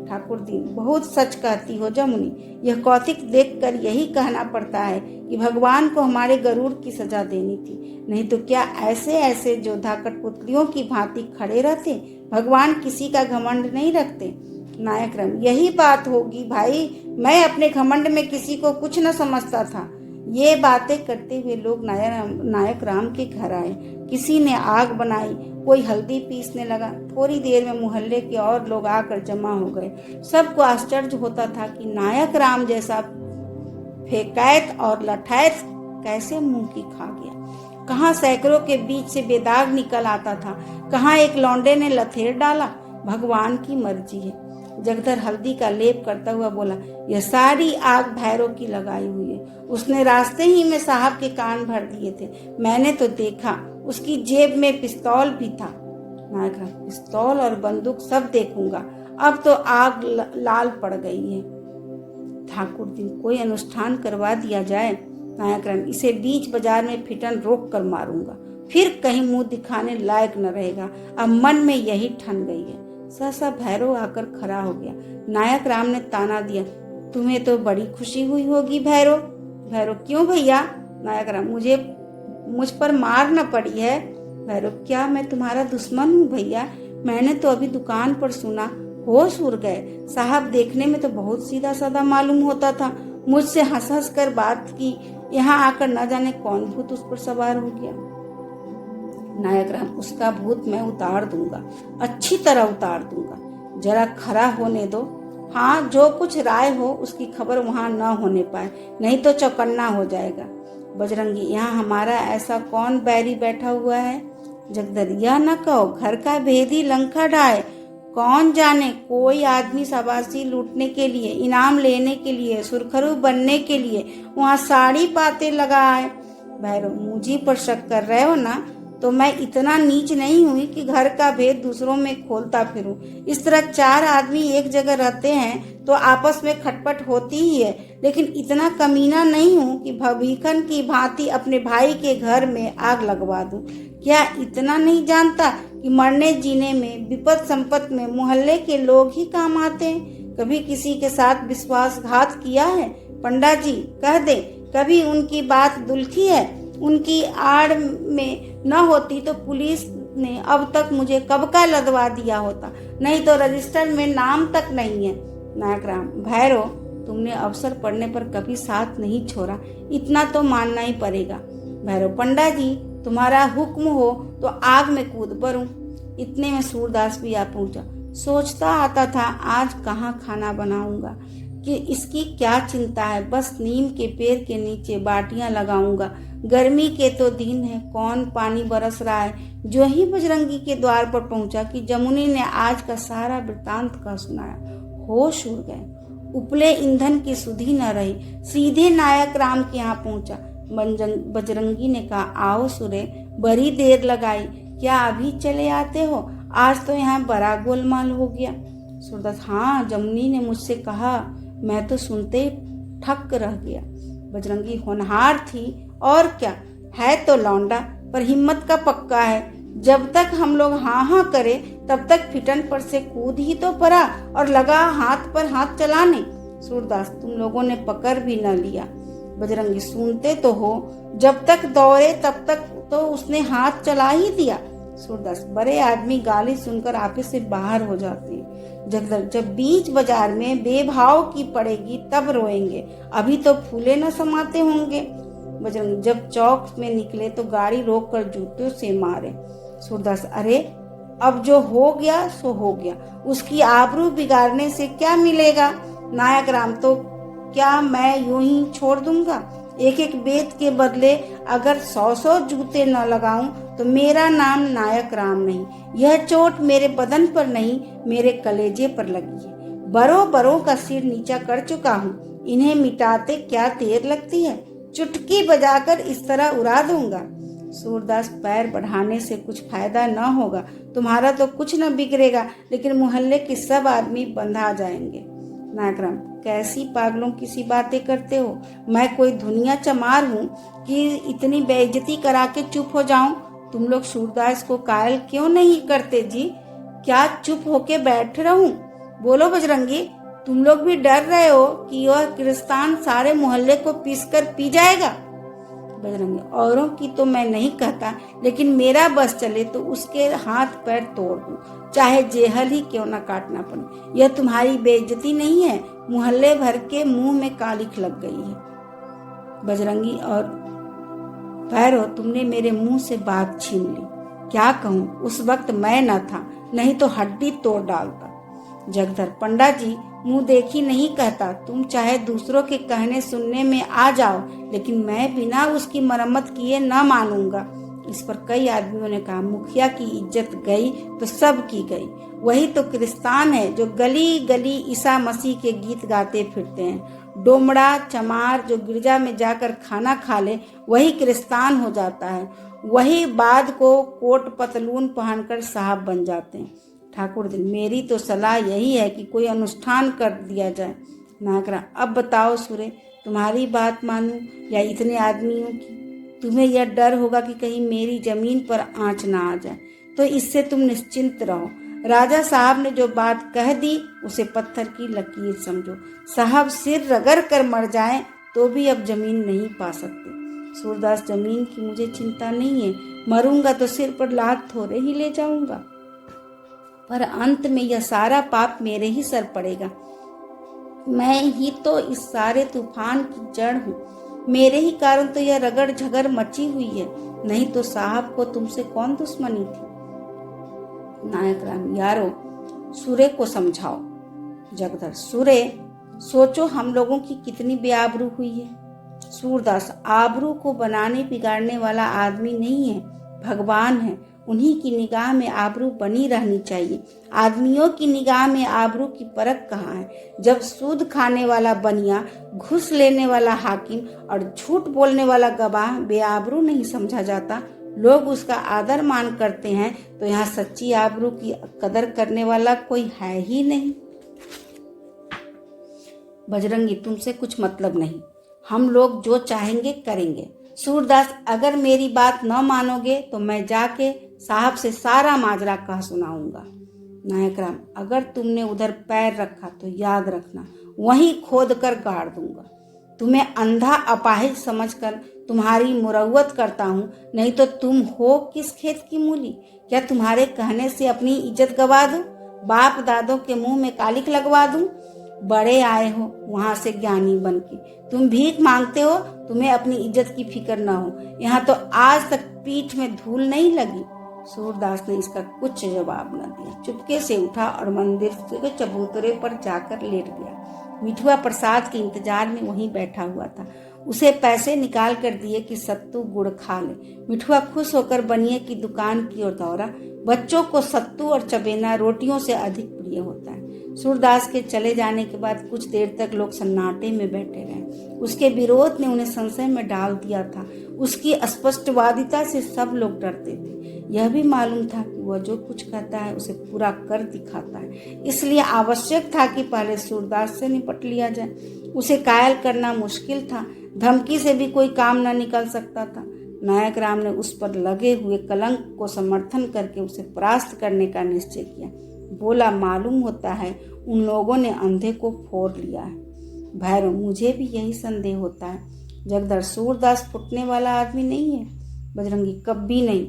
ठाकुर दीन, बहुत सच कहती हो जमुनी। यह कौतिक देखकर यही कहना पड़ता है कि भगवान को हमारे गरुड़ की सजा देनी थी, नहीं तो क्या ऐसे ऐसे जोधा कठपुतलियों की भांति खड़े रहते। भगवान किसी का घमंड नहीं रखते। नायक राम, यही बात होगी भाई, मैं अपने घमंड में किसी को कुछ न समझता था। ये बातें करते हुए लोग नायक राम के घर आए। किसी ने आग बनाई, कोई हल्दी पीसने लगा। थोड़ी देर में मोहल्ले के और लोग आकर जमा हो गए। सबको आश्चर्य होता था कि नायक राम जैसा फेकैत और लठैत कैसे मुंह की खा गया। कहाँ सैकड़ों के बीच से बेदाग निकल आता था, कहाँ एक लौंडे ने लथेर डाला। भगवान की मर्जी है। जगदर हल्दी का लेप करता हुआ बोला, यह सारी आग भैरव की लगाई हुई है। उसने रास्ते ही में साहब के कान भर दिए थे। मैंने तो देखा, उसकी जेब में पिस्तौल भी था। नायक राम, पिस्तौल और बंदूक सब देखूंगा, अब तो आग लाल पड़ गई है। ठाकुर दिन, कोई अनुष्ठान करवा दिया जाए। नायक राम, इसे बीच बाजार में फिटन रोक कर मारूंगा, फिर कहीं मुंह दिखाने लायक न रहेगा। अब मन में यही ठन गई है। सहसा भैरव आकर खड़ा हो गया। नायक राम ने ताना दिया, तुम्हें तो बड़ी खुशी हुई होगी भैरव। भैरव, क्यों भैया? नायक राम, मुझ पर मार न पड़ी है। भैरव, क्या मैं तुम्हारा दुश्मन हूँ भैया? मैंने तो अभी दुकान पर सुना, होश उड़ गए। साहब देखने में तो बहुत सीधा साधा मालूम होता था, मुझसे हंस हंस कर बात की। यहाँ आकर न जाने कौन भूत उस पर सवार हो गया। नायक राम, उसका भूत मैं उतार दूंगा, अच्छी तरह उतार दूंगा। जरा खड़ा होने दो। हाँ, जो कुछ राय हो उसकी खबर वहां न होने पाए, नहीं तो चौकन्ना हो जाएगा। बजरंगी, यहाँ हमारा ऐसा कौन बैरी बैठा हुआ है? जगदर, यह न कहो, घर का भेदी लंका ढाए। कौन जाने, कोई आदमी शाबाशी लूटने के लिए, इनाम लेने के लिए, सुरखरू बनने के लिए वहाँ साड़ी पाते लगा है। भैरव, मुझी पर शक कर रहे हो ना? तो मैं इतना नीच नहीं हुई कि घर का भेद दूसरों में खोलता फिरूं। इस तरह चार आदमी एक जगह रहते हैं तो आपस में खटपट होती ही है, लेकिन इतना कमीना नहीं हूं कि भविखन की भांति अपने भाई के घर में आग लगवा दूं। क्या इतना नहीं जानता कि मरने जीने में, विपद संपत में मोहल्ले के लोग ही काम आते हैं? कभी किसी के साथ विश्वासघात किया है? पंडा जी कह दे, कभी उनकी बात दुलखी है? उनकी आड़ में न होती तो पुलिस ने अब तक मुझे कब का लदवा दिया होता, नहीं तो रजिस्टर में नाम तक नहीं है। नायक राम, भैरव, तुमने अवसर पड़ने पर कभी साथ नहीं छोड़ा, इतना तो मानना ही पड़ेगा। भैरव, पंडा जी तुम्हारा हुक्म हो तो आग में कूद पड़ूं। इतने में सूरदास भी आ पहुंचा। सोचता आता था आज कहाँ खाना बनाऊंगा, कि इसकी क्या चिंता है, बस नीम के पेड़ के नीचे बाटियां लगाऊंगा। गर्मी के तो दिन है, कौन पानी बरस रहा है। जो ही बजरंगी के द्वार पर पहुंचा कि जमुनी ने आज का सारा वृतांत का सुनाया, होश उड़ गए। उपले ईंधन की सुधि न रही, सीधे नायक राम के यहाँ पहुंचा। बजरंगी ने कहा, आओ सुरे, बड़ी देर लगाई, क्या अभी चले आते हो? आज तो यहाँ बड़ा गोलमाल हो गया। सूरदास, हाँ, जमुनी ने मुझसे कहा, मैं तो सुनते ही ठक रह गया। बजरंगी, होनहार थी और क्या है, तो लौंडा पर हिम्मत का पक्का है। जब तक हम लोग हाँ हाँ करें तब तक फिटन पर से कूद ही तो पड़ा और लगा हाथ पर हाथ चलाने। सूरदास, तुम लोगों ने पकड़ भी न लिया। बजरंगी, सुनते तो हो, जब तक दौड़े तब तक तो उसने हाथ चला ही दिया। सूरदास, बड़े आदमी गाली सुनकर आपे से बाहर हो जाते हैं। जगदल, जब बीच बाजार में बेभाव की पड़ेगी तब रोएंगे, अभी तो फूले न समाते होंगे। बजरंगी, जब चौक में निकले तो गाड़ी रोक कर जूतों से मारे। सूरदास, अरे अब जो हो गया सो हो गया, उसकी आबरू बिगाड़ने से क्या मिलेगा? नायक राम, तो क्या मैं यूं ही छोड़ दूंगा? एक एक बेत के बदले अगर 100 जूते न लगाऊं तो मेरा नाम नायक राम नहीं। यह चोट मेरे बदन पर नहीं, मेरे कलेजे पर लगी है। बरों बरों का सिर नीचा कर चुका हूँ, इन्हें मिटाते क्या देर लगती है? चुटकी बजाकर इस तरह उड़ा दूंगा। सूरदास, पैर बढ़ाने से कुछ फायदा न होगा, तुम्हारा तो कुछ न बिगड़ेगा, लेकिन मोहल्ले के सब आदमी बंधा जाएंगे। नायक राम, कैसी पागलों की सी बातें करते हो? मैं कोई दुनिया चमार हूँ कि इतनी बेइज्जती करा के चुप हो जाऊं? तुम लोग सूरदास को कायल क्यों नहीं करते जी? क्या चुप होके बैठ रहूं? बोलो बजरंगी, तुम लोग भी डर रहे हो कि वह किरस्तान सारे मोहल्ले को पीसकर पी जाएगा? बजरंगी, औरों की तो मैं नहीं कहता, लेकिन मेरा बस चले तो उसके हाथ पैर तोड़ दूं, चाहे जेहल ही क्यों न काटना पड़े। यह तुम्हारी बेइज्जती नहीं है? मोहल्ले भर के मुंह में कालिख लग गई है। बजरंगी और भैरव, तुमने मेरे मुंह से बात छीन ली। क्या कहूँ, उस वक्त मैं न था, नहीं तो हड्डी तोड़ डालता। जगधर, पंडा जी मुंह देखी नहीं कहता, तुम चाहे दूसरों के कहने सुनने में आ जाओ, लेकिन मैं बिना उसकी मरम्मत किए न मानूंगा। इस पर कई आदमियों ने कहा, मुखिया की इज्जत गई तो सब की गई। वही तो किरस्तान है जो गली गली ईसा मसीह के गीत गाते फिरते हैं। डोमड़ा चमार जो गिरजा में जाकर खाना खा ले, वही किरस्तान हो जाता है। वही बाद को कोट पतलून पहनकर साहब बन जाते हैं। ठाकुर जी, मेरी तो सलाह यही है कि कोई अनुष्ठान कर दिया जाए। नागरा, अब बताओ सुरे, तुम्हारी बात मानूं या इतने आदमियों की? तुम्हें यह डर होगा कि कहीं मेरी जमीन पर आंच ना आ जाए, तो इससे तुम निश्चिंत रहो। राजा साहब ने जो बात कह दी उसे पत्थर की लकीर समझो। साहब सिर रगड़ कर मर जाएं तो भी अब जमीन नहीं पा सकते। सूरदास, जमीन की मुझे चिंता नहीं है, मरूंगा तो सिर पर लात थोड़े ही ले जाऊंगा, पर अंत में यह सारा पाप मेरे ही सर पड़ेगा। मैं ही तो इस सारे तूफान की जड़ हूँ, मेरे ही कारण तो यह रगड़ झगड़ मची हुई है, नहीं तो साहब को तुमसे कौन दुश्मनी थी? नायक राम, यारो सूर्य को समझाओ। जगधर, सूर्य, सोचो हम लोगों की कितनी बेआबरू हुई है। सूरदास, आबरू को बनाने बिगाड़ने वाला आदमी नहीं है, भगवान है। उन्हीं की निगाह में आबरू बनी रहनी चाहिए। आदमियों की निगाह में आबरू की परख कहाँ है? जब सूद खाने वाला बनिया, घूस लेने वाला हाकिम और झूठ बोलने वाला गवाह बेआबरू नहीं समझा जाता, लोग उसका आदर मान करते हैं, तो यहाँ सच्ची आबरू की कदर करने वाला कोई है ही नहीं। बजरंगी, तुमसे कुछ मतलब नहीं, हम लोग जो चाहेंगे करेंगे। सूरदास, अगर मेरी बात न मानोगे तो मैं जाके साहब से सारा माजरा कह सुनाऊंगा। नायक राम, अगर तुमने उधर पैर रखा तो याद रखना, वहीं खोद कर गाड़ दूंगा। तुम्हें अंधा अपाहिज समझकर तुम्हारी मुरव्वत करता हूँ, नहीं तो तुम हो किस खेत की मूली? क्या तुम्हारे कहने से अपनी इज्जत गवा दूं? बाप दादों के मुंह में कालिख लगवा दूं? बड़े आए हो वहां से ज्ञानी बन के, तुम भीख मांगते हो, तुम्हें अपनी इज्जत की फिक्र न हो। यहाँ तो आज तक पीठ में धूल नहीं लगी। सूरदास ने इसका कुछ जवाब न दिया, चुपके से उठा और मंदिर के चबूतरे पर जाकर लेट गया। मिठुआ प्रसाद के इंतजार में वहीं बैठा हुआ था। उसे पैसे निकाल कर दिए कि सत्तू गुड़ खा ले। मिठुआ खुश होकर बनिए की दुकान की ओर दौड़ा। बच्चों को सत्तू और चबेना रोटियों से अधिक प्रिय होता है। सूरदास के चले जाने के बाद कुछ देर तक लोग सन्नाटे में बैठे रहे। उसके विरोध ने उन्हें संशय में डाल दिया था। उसकी स्पष्टवादिता से सब लोग डरते थे। यह भी मालूम था कि वह जो कुछ कहता है उसे पूरा कर दिखाता है, इसलिए आवश्यक था कि पहले सूरदास से निपट लिया जाए। उसे कायल करना मुश्किल था, धमकी से भी कोई काम न निकल सकता था। नायक राम ने उस पर लगे हुए कलंक को समर्थन करके उसे परास्त करने का निश्चय किया। बोला, मालूम होता है उन लोगों ने अंधे को फोड़ लिया है। भैरव, मुझे भी यही संदेह होता है। जगदर, सूरदास फुटने वाला आदमी नहीं है। बजरंगी, कभी नहीं।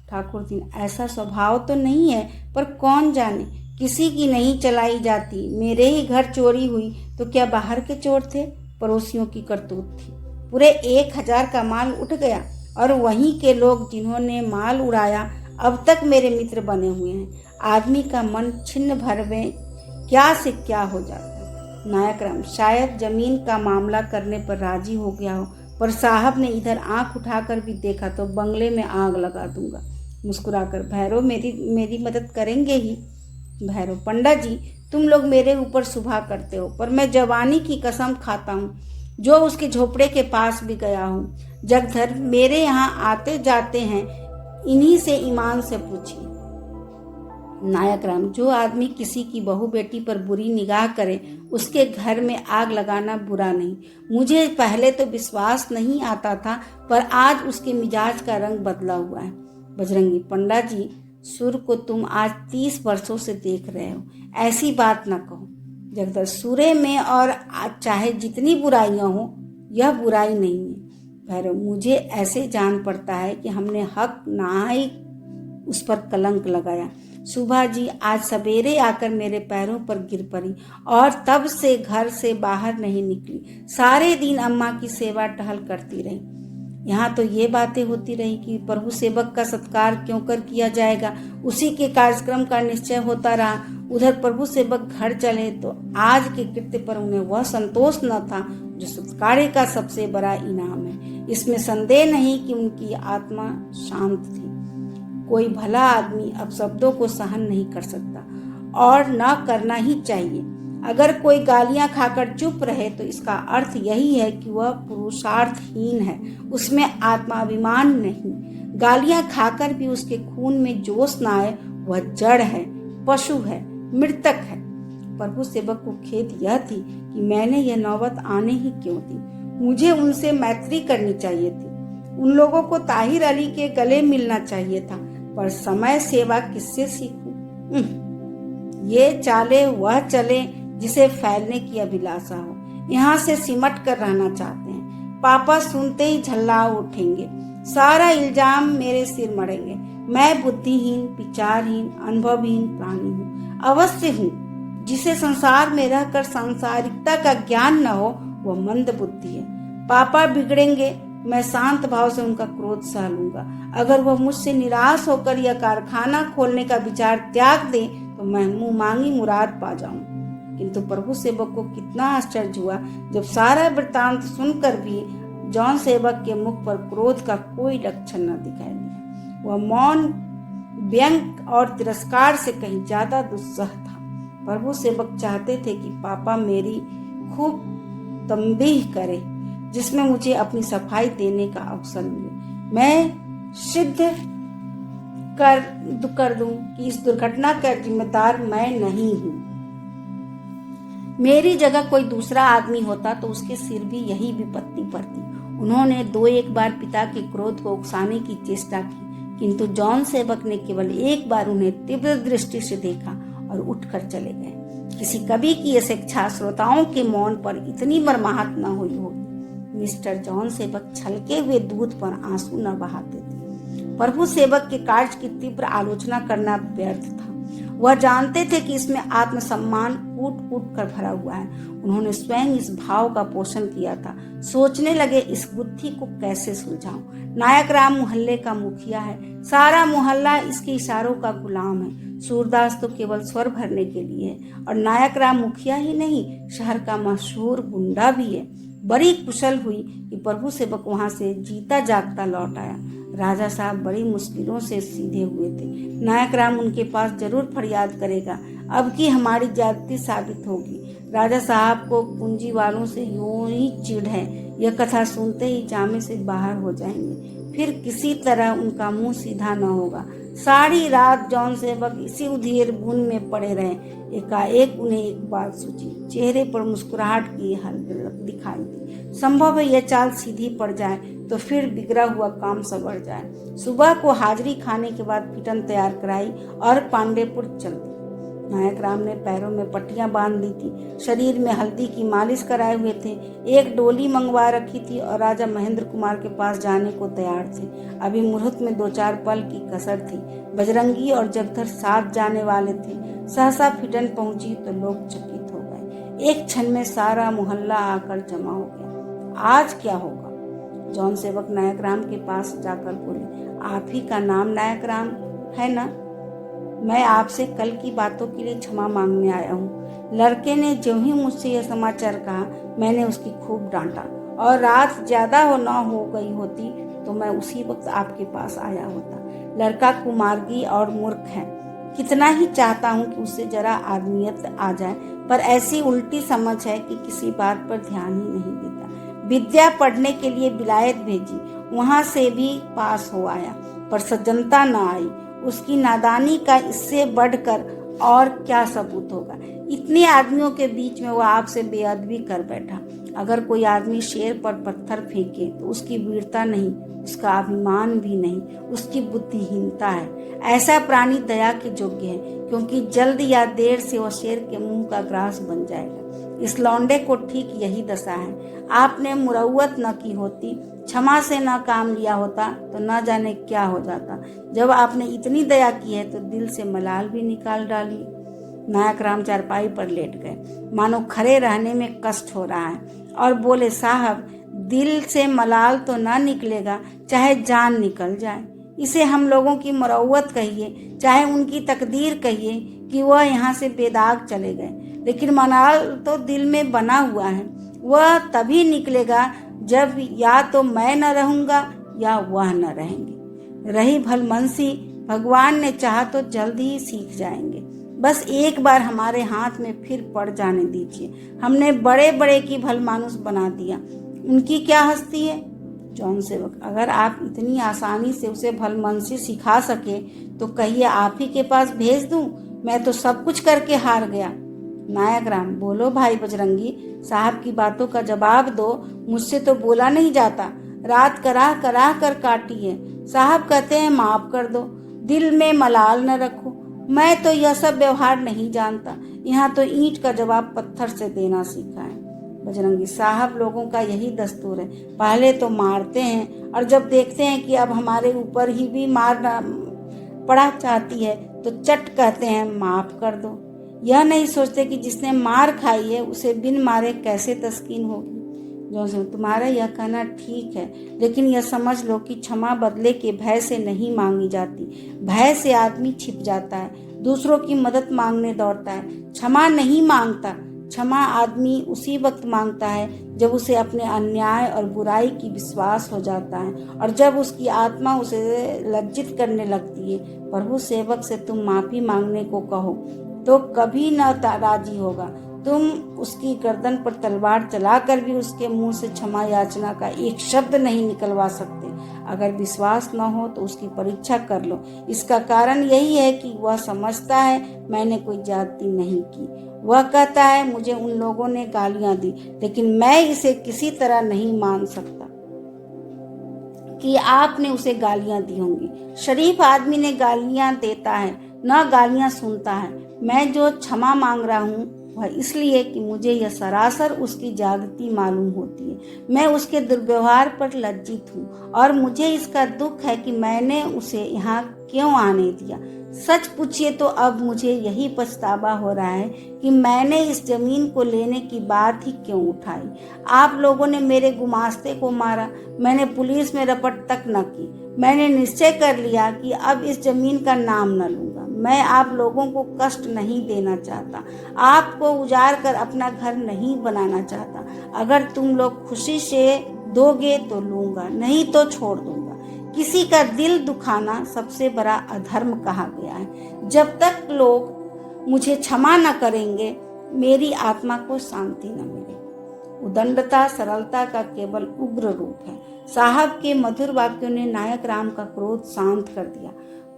ठाकुर जी, ऐसा स्वभाव तो नहीं है, पर कौन जाने, किसी की नहीं चलाई जाती। मेरे ही घर चोरी हुई तो क्या बाहर के चोर थे? पड़ोसियों की करतूत थी। पूरे 1000 का माल उठ गया, और वहीं के लोग जिन्होंने माल उड़ाया अब तक मेरे मित्र बने हुए हैं। आदमी का मन छिन्न भर में क्या से क्या हो जाता है। नायक राम, शायद जमीन का मामला करने पर राजी हो गया हो, पर साहब ने इधर आंख उठाकर भी देखा तो बंगले में आग लगा दूंगा। मुस्कुराकर, भैरव मेरी मदद करेंगे ही? भैरव, पंडा जी, तुम लोग मेरे ऊपर सुबह करते हो, पर मैं जवानी की कसम खाता हूँ, जो उसके झोपड़े के पास भी गया हूँ। जगधर, मेरे यहाँ आते जाते हैं, इन्हीं से ईमान से पूछिए। नायक राम, जो आदमी किसी की बहू बेटी पर बुरी निगाह करे, उसके घर में आग लगाना बुरा नहीं। मुझे पहले तो विश्वास नहीं आता था, पर आज उसके मिजाज का रंग बदला हुआ है। बजरंगी, पंडा जी, सूर्य को तुम आज 30 वर्षों से देख रहे हो, ऐसी बात न कहो। जगदर सूर्य में और आज चाहे जितनी बुराइयां हो, यह बुराई नहीं है। भैरव, मुझे ऐसे जान पड़ता है कि हमने हक नाहिक उस पर कलंक लगाया। सुबह जी आज सवेरे आकर मेरे पैरों पर गिर पड़ी और तब से घर से बाहर नहीं निकली। सारे दिन अम्मा की सेवा टहल करती रही। यहाँ तो ये बातें होती रही कि प्रभु सेवक का सत्कार क्यों कर किया जाएगा। उसी के कार्यक्रम का निश्चय होता रहा। उधर प्रभु सेवक घर चले तो आज के कृत्य पर उन्हें वह संतोष न था जो सत्कार का सबसे बड़ा इनाम है। इसमें संदेह नहीं कि उनकी आत्मा शांत थी। कोई भला आदमी अब शब्दों को सहन नहीं कर सकता और न करना ही चाहिए। अगर कोई गालियां खाकर चुप रहे तो इसका अर्थ यही है कि वह पुरुषार्थहीन है, उसमें आत्माभिमान नहीं। गालियां खाकर भी उसके खून में जोश न आए, वह जड़ है, पशु है, मृतक है। प्रभु सेवक को खेद यह थी कि मैंने यह नौबत आने ही क्यों दी। मुझे उनसे मैत्री करनी चाहिए थी। उन लोगों को ताहिर अली के गले मिलना चाहिए था, पर समय सेवा किससे सीखूं? ये चाले वह चले जिसे फैलने की अभिलाषा हो। यहाँ से सिमट कर रहना चाहते हैं। पापा सुनते ही झल्ला उठेंगे, सारा इल्जाम मेरे सिर मड़ेंगे। मैं बुद्धिहीन, विचारहीन, अनुभवहीन प्राणी हूँ, अवश्य हूँ। जिसे संसार में रहकर सांसारिकता का ज्ञान न हो वह मंद बुद्धि है। पापा बिगड़ेंगे, मैं शांत भाव से उनका क्रोध सह लूंगा। अगर वह मुझसे निराश होकर यह कारखाना खोलने का विचार त्याग दे तो मैं मुंह मांगी मुराद पा जाऊं। किंतु प्रभु सेवक को कितना आश्चर्य हुआ जब सारा वृत्तांत सुनकर भी जॉन सेवक के मुख पर क्रोध का कोई लक्षण न दिखाई दिया। वह मौन, व्यंग और तिरस्कार से कहीं ज्यादा दुस्सह था। प्रभु सेवक चाहते थे कि पापा मेरी खूब तंबीह करे, जिसमें मुझे अपनी सफाई देने का अवसर मिले। मैं सिद्ध कर दूं कि इस दुर्घटना का जिम्मेदार मैं नहीं हूं। मेरी जगह कोई दूसरा आदमी होता तो उसके सिर भी यही विपत्ति पड़ती। उन्होंने 2-1 बार पिता के क्रोध को उकसाने की चेष्टा की, किंतु जॉन सेवक ने केवल एक बार उन्हें तीव्र दृष्टि से देखा और उठकर चले गए। किसी कवि की यह शिक्षा श्रोताओं के मौन पर इतनी मर्माहत न हुई होगी। मिस्टर जॉन सेवक छलके हुए दूध पर आंसू न बहाते थे। प्रभु सेवक के कार्य की तीव्र आलोचना करना व्यर्थ था। वह जानते थे कि इसमें आत्मसम्मान कूट कूट कर भरा हुआ है। उन्होंने स्वयं इस भाव का पोषण किया था। सोचने लगे इस बुद्धि को कैसे सुलझाऊं। नायक राम मोहल्ले का मुखिया है, सारा मोहल्ला इसके इशारों का गुलाम है। सूरदास तो केवल स्वर भरने के लिए है और नायक राम मुखिया ही नहीं, शहर का मशहूर गुंडा भी है। बड़ी कुशल हुई कि प्रभु सेवक वहां से जीता जागता लौट आया। राजा साहब बड़ी मुश्किलों से सीधे हुए थे। नायक राम उनके पास जरूर फरियाद करेगा, अब की हमारी ज्यादती साबित होगी। राजा साहब को पूंजी वालों से यूं ही चिढ़ है, यह कथा सुनते ही जामे से बाहर हो जाएंगे। फिर किसी तरह उनका मुंह सीधा न होगा। सारी रात जॉन सेवक इसी उधेड़ बुन में पड़े रहे। एकाएक उन्हें एक बात सूझी, चेहरे पर मुस्कुराहट की हलचल दिखाई दी। संभव है यह चाल सीधी पड़ जाए तो फिर बिगड़ा हुआ काम संवर जाए। सुबह को हाजिरी खाने के बाद पिटन तैयार कराई और पांडेपुर चल दी। नायक राम ने पैरों में पट्टियां बांध ली थी, शरीर में हल्दी की मालिश कराए हुए थे, एक डोली मंगवा रखी थी और राजा महेंद्र कुमार के पास जाने को तैयार थे। अभी मुहूर्त में 2-4 पल की कसर थी। बजरंगी और जगधर साथ जाने वाले थे। सहसा फिटन पहुंची तो लोग चकित हो गए। एक क्षण में सारा मोहल्ला आकर जमा हो गया। आज क्या होगा? जॉन सेवक नायक राम के पास जाकर बोले, आप ही का नाम नायक राम है ना? मैं आपसे कल की बातों के लिए क्षमा मांगने आया हूँ। लड़के ने जो ही मुझसे यह समाचार कहा, मैंने उसकी खूब डांटा और रात ज्यादा हो गई होती तो मैं उसी वक्त आपके पास आया होता। लड़का कुमार्गी और मूर्ख है। कितना ही चाहता हूँ कि उससे जरा आदमियत आ जाए, पर ऐसी उल्टी समझ है कि किसी बात पर ध्यान ही नहीं देता। विद्या पढ़ने के लिए विलायत भेजी, वहां से भी पास हो आया, पर सज्जनता न आई। उसकी नादानी का इससे बढ़कर और क्या सबूत होगा? इतने आदमियों के बीच में वो आपसे बेअदबी कर बैठा। अगर कोई आदमी शेर पर पत्थर फेंके तो उसकी वीरता नहीं, उसका अभिमान भी नहीं, उसकी बुद्धिहीनता है। ऐसा प्राणी दया के योग्य है, क्योंकि जल्द या देर से वह शेर के मुंह का ग्रास बन जाएगा। इस लौंडे को ठीक यही दशा है। आपने मुरौवत न की होती, क्षमा से न काम लिया होता तो न जाने क्या हो जाता। जब आपने इतनी दया की है तो दिल से मलाल भी निकाल डाली। नायक राम चारपाई पर लेट गए, मानो खड़े रहने में कष्ट हो रहा है, और बोले, साहब, दिल से मलाल तो ना निकलेगा, चाहे जान निकल जाए। इसे हम लोगों की मुरौवत कहिए, चाहे उनकी तकदीर कहिए कि वह यहाँ से बेदाग चले गए, लेकिन मलाल तो दिल में बना हुआ है। वह तभी निकलेगा जब या तो मैं न रहूँगा या वह न रहेंगे। रही भलमनसी, भगवान ने चाहा तो जल्द ही सीख जाएंगे। बस एक बार हमारे हाथ में फिर पड़ जाने दीजिए। हमने बड़े बड़े की भलमानुस बना दिया, उनकी क्या हस्ती है। जॉन सेवक, अगर आप इतनी आसानी से उसे भलमनसी सिखा सके तो कहिए आप ही के पास भेज दूं, मैं तो सब कुछ करके हार गया। नायक राम, बोलो भाई बजरंगी, साहब की बातों का जवाब दो, मुझसे तो बोला नहीं जाता। रात कराह कराह कर काटी है, साहब कहते हैं माफ कर दो, दिल में मलाल न रखो। मैं तो यह सब व्यवहार नहीं जानता, यहाँ तो ईंट का जवाब पत्थर से देना सीखा है। बजरंगी, साहब लोगों का यही दस्तूर है, पहले तो मारते हैं और जब देखते हैं कि अब हमारे ऊपर ही भी मार पड़ा चाहती है तो चट कहते हैं माफ कर दो। यह नहीं सोचते कि जिसने मार खाई है उसे बिन मारे कैसे तस्कीन होगी। जो तुम्हारा यह कहना ठीक है, लेकिन यह समझ लो कि क्षमा बदले के भय से नहीं मांगी जाती। भय से आदमी छिप जाता है, दूसरों की मदद मांगने दौड़ता है। क्षमा नहीं मांगता, क्षमा आदमी उसी वक्त मांगता है जब उसे अपने अन्याय और बुराई की विश्वास हो जाता है और जब उसकी आत्मा उसे लज्जित करने लगती है। प्रभु सेवक से तुम माफी मांगने को कहो तो कभी न राजी होगा। तुम उसकी गर्दन पर तलवार चलाकर भी उसके मुंह से क्षमा याचना का एक शब्द नहीं निकलवा सकते। अगर विश्वास न हो तो उसकी परीक्षा कर लो। इसका कारण यही है कि वह समझता है मैंने कोई ज्यादती नहीं की। वह कहता है मुझे उन लोगों ने गालियां दी, लेकिन मैं इसे किसी तरह नहीं मान सकता कि आपने उसे गालियां दी होंगी। शरीफ आदमी ने गालियां देता है, न गालियां सुनता है। मैं जो क्षमा मांग रहा हूँ वह इसलिए कि मुझे यह सरासर उसकी ज्यादती मालूम होती है। मैं उसके दुर्व्यवहार पर लज्जित हूँ और मुझे इसका दुख है कि मैंने उसे यहाँ क्यों आने दिया। सच पूछिए तो अब मुझे यही पछतावा हो रहा है कि मैंने इस जमीन को लेने की बात ही क्यों उठाई। आप लोगों ने मेरे गुमास्ते को मारा, मैंने पुलिस में रपट तक न की। मैंने निश्चय कर लिया कि अब इस जमीन का नाम न लूंगा। मैं आप लोगों को कष्ट नहीं देना चाहता, आपको उजाड़ कर अपना घर नहीं बनाना चाहता। अगर तुम लोग खुशी से दोगे तो लूंगा, नहीं तो छोड़ दूंगा। किसी का दिल दुखाना सबसे बड़ा अधर्म कहा गया है। जब तक लोग मुझे क्षमा न करेंगे मेरी आत्मा को शांति न मिलेगी। उदंडता सरलता का केवल उग्र रूप है। साहब के मधुर वाक्यों ने नायक राम का क्रोध शांत कर दिया।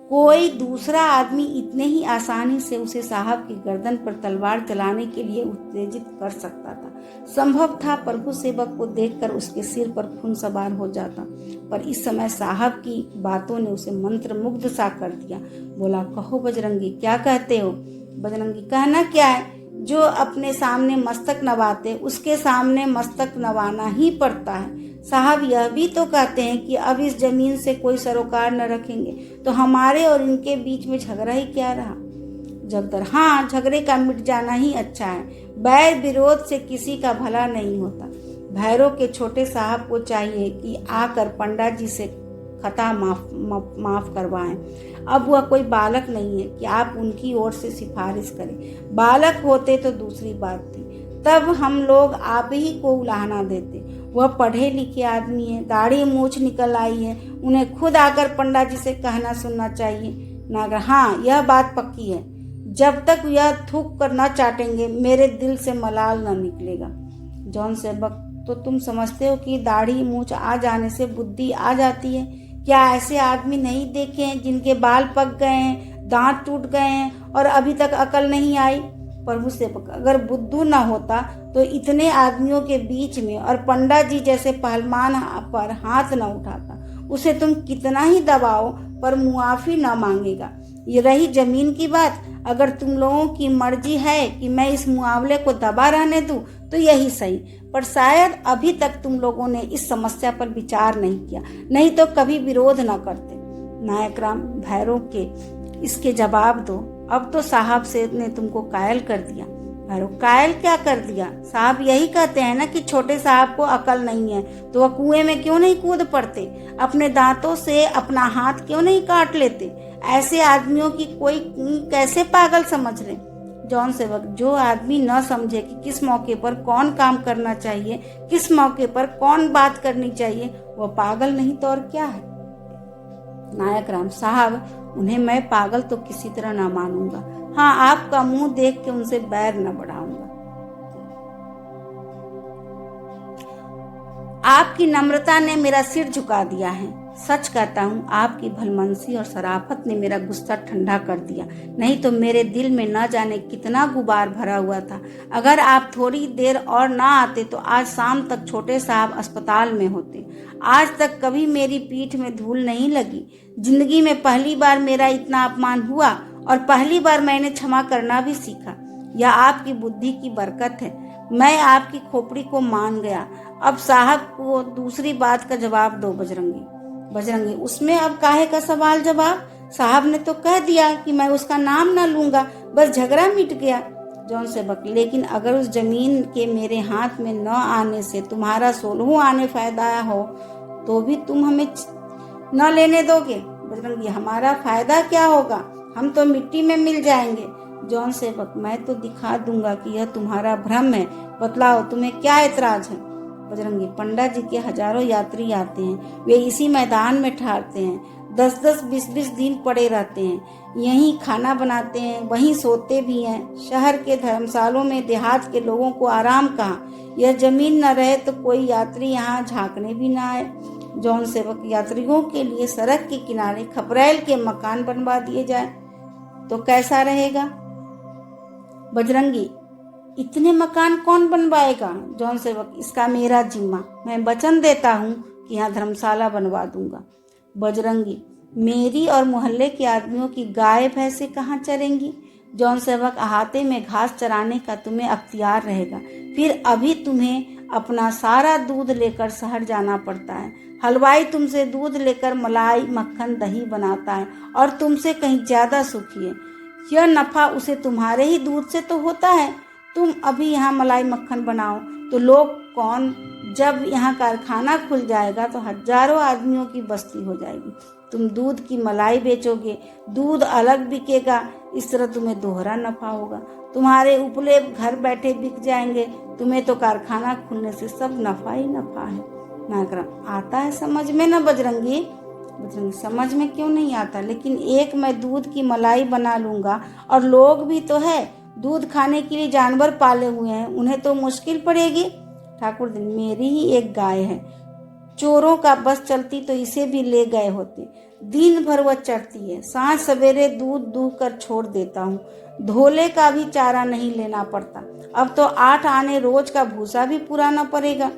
कोई दूसरा आदमी इतने ही आसानी से उसे साहब की गर्दन पर तलवार चलाने के लिए उत्तेजित कर सकता था। संभव था प्रभु सेवक को देखकर उसके सिर पर खून सवार हो जाता, पर इस समय साहब की बातों ने उसे मंत्र मुग्ध सा कर दिया। बोला, कहो बजरंगी, क्या कहते हो। बजरंगी, कहना क्या है, जो अपने सामने मस्तक नवाते उसके सामने मस्तक नवाना ही पड़ता है। साहब यह भी तो कहते हैं कि अब इस जमीन से कोई सरोकार न रखेंगे, तो हमारे और इनके बीच में झगड़ा ही क्या रहा। जगदर, हाँ, झगड़े का मिट जाना ही अच्छा है। बैर विरोध से किसी का भला नहीं होता। भैरव के छोटे साहब को चाहिए कि आकर पंडा जी से खता माफ करवाएं। अब वह कोई बालक नहीं है कि आप उनकी ओर से सिफारिश करें। बालक होते तो दूसरी बात थी, तब हम लोग आप ही को उलाहना देते। वह पढ़े लिखे आदमी है, दाढ़ी मूछ निकल आई है, उन्हें खुद आकर पंडा जी से कहना सुनना चाहिए। नागर, हाँ, यह बात पक्की है। जब तक यह थूक कर न चाटेंगे मेरे दिल से मलाल न निकलेगा। जॉन सेवक, तो तुम समझते हो कि दाढ़ी मूछ आ जाने से बुद्धि आ जाती है? क्या ऐसे आदमी नहीं देखे हैं जिनके बाल पक गए हैं, दांत टूट गए हैं और अभी तक अकल नहीं आई? प्रभु सेवक, अगर बुद्धू न होता तो इतने आदमियों के बीच में और पंडा जी जैसे पहलवान पर हाथ न उठाता। उसे तुम कितना ही दबाओ पर मुआफी न मांगेगा। ये रही जमीन की बात, अगर तुम लोगों की मर्जी है कि मैं इस मुआवले को दबा रहने दूं तो यही सही, पर शायद अभी तक तुम लोगों ने इस समस्या पर विचार नहीं किया, नहीं तो कभी विरोध न करते। नायक राम भैरव के इसके जवाब दो। अब तो साहब से ने तुमको कायल कर दिया। भैरव, कायल क्या कर दिया? साहब यही कहते हैं ना कि छोटे साहब को अकल नहीं है, तो वह कुएं में क्यों नहीं कूद पड़ते? अपने दांतों से अपना हाथ क्यों नहीं काट लेते? ऐसे आदमियों की कोई कैसे पागल समझ ले? जॉन सेवक, जो आदमी न समझे कि किस मौके पर कौन काम करना चाहिए, किस मौके पर कौन बात करनी चाहिए, वह पागल नहीं तो और क्या है? नायक राम साहब, उन्हें मैं पागल तो किसी तरह ना मानूंगा। हाँ, आपका मुंह देख के उनसे बैर न बढ़ाऊंगा। आपकी नम्रता ने मेरा सिर झुका दिया है। सच कहता हूँ, आपकी भलमनसी और शराफत ने मेरा गुस्सा ठंडा कर दिया, नहीं तो मेरे दिल में न जाने कितना गुबार भरा हुआ था। अगर आप थोड़ी देर और ना आते तो आज शाम तक छोटे साहब अस्पताल में होते। आज तक कभी मेरी पीठ में धूल नहीं लगी। जिंदगी में पहली बार मेरा इतना अपमान हुआ और पहली बार मैंने क्षमा करना भी सीखा। यह आपकी बुद्धि की बरकत है। मैं आपकी खोपड़ी को मान गया। अब साहब को दूसरी बात का जवाब दो बजरंगी। बजरंगी, उसमें अब काहे का सवाल जवाब? साहब ने तो कह दिया कि मैं उसका नाम ना लूंगा, बस झगड़ा मिट गया। जॉन सेवक, लेकिन अगर उस जमीन के मेरे हाथ में न आने से तुम्हारा 16 आने फायदा हो तो भी तुम हमें न लेने दोगे? बजरंगी, हमारा फायदा क्या होगा? हम तो मिट्टी में मिल जाएंगे। जॉन सेवक, मैं तो दिखा दूंगा कि यह तुम्हारा भ्रम है। बतलाओ, तुम्हें क्या एतराज है? बजरंगी, पंडा जी के हजारों यात्री आते हैं, वे इसी मैदान में ठहरते हैं, 10-10, 20-20 दिन पड़े रहते हैं, यहीं खाना बनाते हैं, वहीं सोते भी हैं। शहर के धर्मशालों में देहात के लोगों को आराम कहाँ? यह जमीन न रहे तो कोई यात्री यहाँ झांकने भी ना आए। जॉन सेवक, यात्रियों के लिए सड़क के किनारे खपरेल के मकान बनवा दिए जाए तो कैसा रहेगा? बजरंगी, इतने मकान कौन बनवाएगा? जॉन सेवक, इसका मेरा जिम्मा, मैं वचन देता हूँ कि यहाँ धर्मशाला बनवा दूंगा। बजरंगी, मेरी और मोहल्ले के आदमियों की गाय भैंसे कहाँ चरेंगी? जॉन सेवक, अहाते में घास चराने का तुम्हें अख्तियार रहेगा। फिर अभी तुम्हें अपना सारा दूध लेकर शहर जाना पड़ता है। हलवाई तुमसे दूध लेकर मलाई, मक्खन, दही बनाता है और तुमसे कहीं ज्यादा सुखी है। यह नफा उसे तुम्हारे ही दूध से तो होता है। तुम अभी यहाँ मलाई मक्खन बनाओ तो लोग कौन? जब यहाँ कारखाना खुल जाएगा तो हजारों आदमियों की बस्ती हो जाएगी। तुम दूध की मलाई बेचोगे, दूध अलग बिकेगा, इस तरह तुम्हें दोहरा नफा होगा। तुम्हारे उपले घर बैठे बिक जाएंगे। तुम्हें तो कारखाना खुलने से सब नफा ही नफा है। नायक, आता है समझ में ना बजरंगी? बजरंगी, समझ में क्यों नहीं आता, लेकिन एक मैं दूध की मलाई बना लूंगा और लोग भी तो है, दूध खाने के लिए जानवर पाले हुए हैं, उन्हें तो मुश्किल पड़ेगी। ठाकुर, मेरी ही एक गाय है, चोरों का बस चलती तो इसे भी ले गए होते। दिन भर वह चढ़ती है, सांझ सवेरे दूध दूह कर छोड़ देता हूँ। धोले का भी चारा नहीं लेना पड़ता। अब तो 8 आने रोज का भूसा भी पुराना पड़ेगा।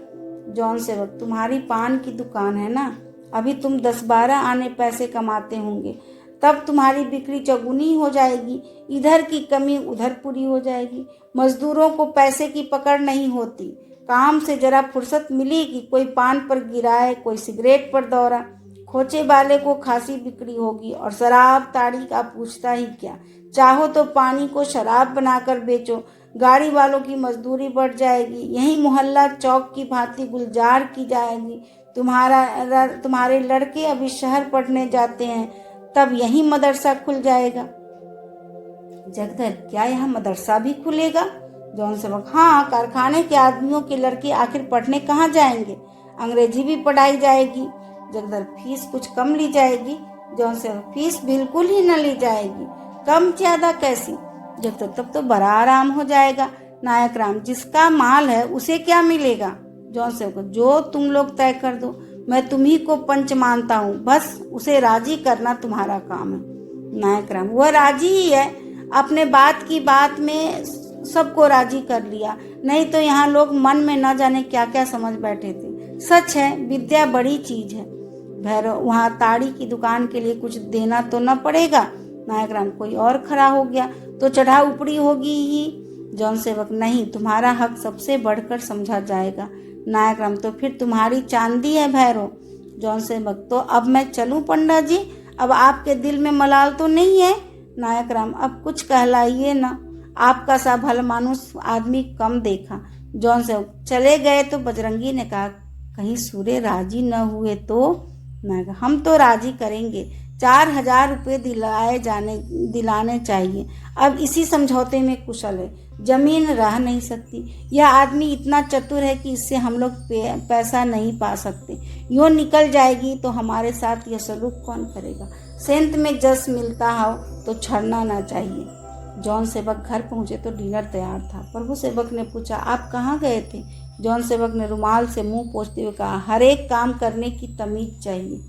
जॉन सेवक, तुम्हारी पान की दुकान है ना, अभी तुम 10-12 आने पैसे कमाते होंगे, तब तुम्हारी बिक्री चौगुनी हो जाएगी। इधर की कमी उधर पूरी हो जाएगी। मजदूरों को पैसे की पकड़ नहीं होती। काम से जरा फुर्सत मिली कि कोई पान पर गिराए, कोई सिगरेट पर दौड़ा। खोचे वाले को खासी बिक्री होगी और शराब ताड़ी का पूछता ही क्या। चाहो तो पानी को शराब बनाकर बेचो, गाड़ी वालों की मजदूरी बढ़ जाएगी। यही मोहल्ला चौक की भांति गुलजार की जाएगी। तुम्हारे लड़के अभी शहर पढ़ने जाते हैं, तब यही मदरसा खुल जाएगा। जगदर, क्या यहाँ मदरसा भी खुलेगा? जॉन सेवक, हाँ, कारखाने के आदमियों के लड़के आखिर पढ़ने कहाँ जाएंगे? अंग्रेजी भी पढ़ाई जाएगी। जगदर, फीस कुछ कम ली जाएगी? जॉन सेवक, फीस बिल्कुल ही न ली जाएगी। कम ज्यादा कैसी? जगदर, तब तो बड़ा आराम हो जाएगा। नायक राम, जिसका माल है उसे क्या मिलेगा? जॉन सेवक, जो तुम लोग तय कर दो, मैं तुम्ही को पंच मानता हूँ, बस उसे राजी करना तुम्हारा काम है। नायक राम, वह राजी ही है, अपने बात की बात में सबको राजी कर लिया, नहीं तो यहाँ लोग मन में न जाने क्या क्या समझ बैठे थे। सच है, विद्या बड़ी चीज है। भैरव, वहाँ ताड़ी की दुकान के लिए कुछ देना तो न पड़ेगा। नायक राम, कोई और खड़ा हो गया तो चढ़ाऊ उपड़ी होगी ही। जौन सेवक, नहीं, तुम्हारा हक सबसे बढ़कर समझा जाएगा। नायक राम, तो फिर तुम्हारी चांदी है भैरव। जौन सेवक, तो अब मैं चलूं पंडा जी? अब आपके दिल में मलाल तो नहीं है? नायक राम, अब कुछ कहलाइए ना, आपका सा भला मानुस आदमी कम देखा। जौन सेवक, चले गए तो बजरंगी ने कहा, कहीं सूर्य राजी न हुए तो? नायक, हम तो राजी करेंगे, 4,000 रुपये दिलाने चाहिए। अब इसी समझौते में कुशल है, जमीन रह नहीं सकती। यह आदमी इतना चतुर है कि इससे हम लोग पैसा नहीं पा सकते। यूँ निकल जाएगी तो हमारे साथ यह सलूक कौन करेगा? सेंत में जस मिलता हो तो छड़ना ना चाहिए। जौन सेवक घर पहुंचे तो डिनर तैयार था। प्रभु सेवक ने पूछा, आप कहाँ गए थे? जौन सेवक ने रुमाल से मुंह पोंछते हुए कहा, हर एक काम करने की तमीज चाहिए।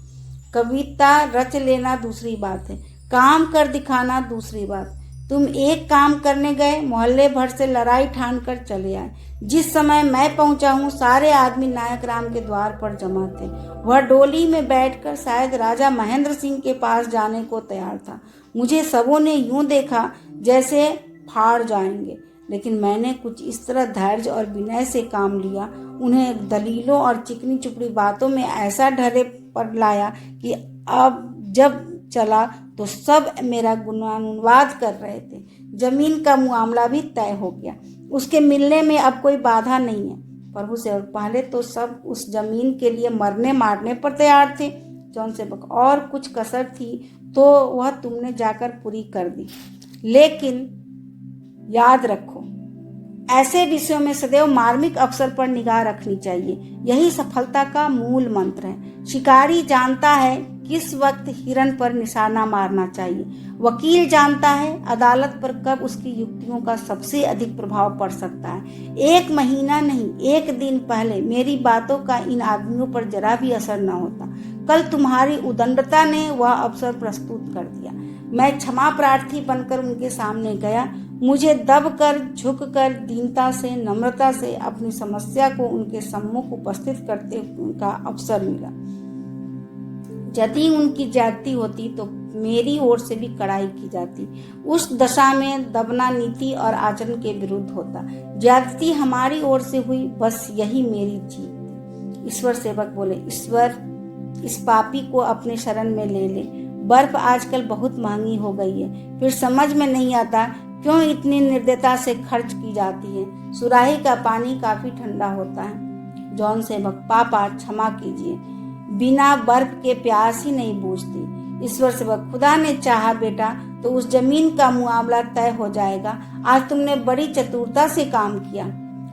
कविता रच लेना दूसरी बात है, काम कर दिखाना दूसरी बात। तुम एक काम करने गए, मोहल्ले भर से लड़ाई ठान कर चले आए। जिस समय मैं पहुंचा हूँ, सारे आदमी नायक राम के द्वार पर जमा थे। वह डोली में बैठकर शायद राजा महेंद्र सिंह के पास जाने को तैयार था। मुझे सबों ने यूं देखा जैसे फाड़ जाएंगे, लेकिन मैंने कुछ इस तरह धैर्य और विनय से काम लिया, उन्हें दलीलों और चिकनी चुपड़ी बातों में ऐसा ढर्रे पर लाया कि अब जब चला तो सब मेरा गुणानुवाद कर रहे थे। जमीन का मामला भी तय हो गया, उसके मिलने में अब कोई बाधा नहीं है। प्रभु सेवक, पहले तो सब उस जमीन के लिए मरने मारने पर तैयार थे। जौन सेवक, और कुछ कसर थी तो वह तुमने जाकर पूरी कर दी। लेकिन याद रखो, ऐसे विषयों में सदैव मार्मिक अवसर पर निगाह रखनी चाहिए। यही सफलता का मूल मंत्र है। शिकारी जानता है किस वक्त हिरन पर निशाना मारना चाहिए। वकील जानता है अदालत पर कब उसकी युक्तियों का सबसे अधिक प्रभाव पड़ सकता है। 1 महीना नहीं, 1 दिन पहले मेरी बातों का इन आदमियों पर जरा भी असर न होता। कल तुम्हारी उदंडता ने वह अवसर प्रस्तुत कर दिया। मैं क्षमा प्रार्थी बनकर उनके सामने गया। मुझे दब कर, झुक कर, दीनता से, नम्रता से अपनी समस्या को उनके सम्मुख उपस्थित करते का अवसर मिला। यदि उनकी ज्यादती होती तो मेरी ओर से भी कड़ाई की जाती। उस दशा में दबना नीति और आचरण के विरुद्ध होता। ज्यादती हमारी ओर से हुई, बस यही मेरी जीत। ईश्वर सेवक बोले, ईश्वर, इस पापी को अपने शरण में ले ले। बर्फ आजकल बहुत महंगी हो गई है, फिर समझ में नहीं आता क्यों इतनी निर्दयता से खर्च की जाती है। सुराही का पानी काफी ठंडा होता है। जौन सेवक, पापा क्षमा कीजिए, बिना बर्फ के प्यास ही नहीं बुझती। ईश्वर सेवक, खुदा ने चाहा बेटा तो उस जमीन का मुआवजा तय हो जाएगा। आज तुमने बड़ी चतुरता से काम किया।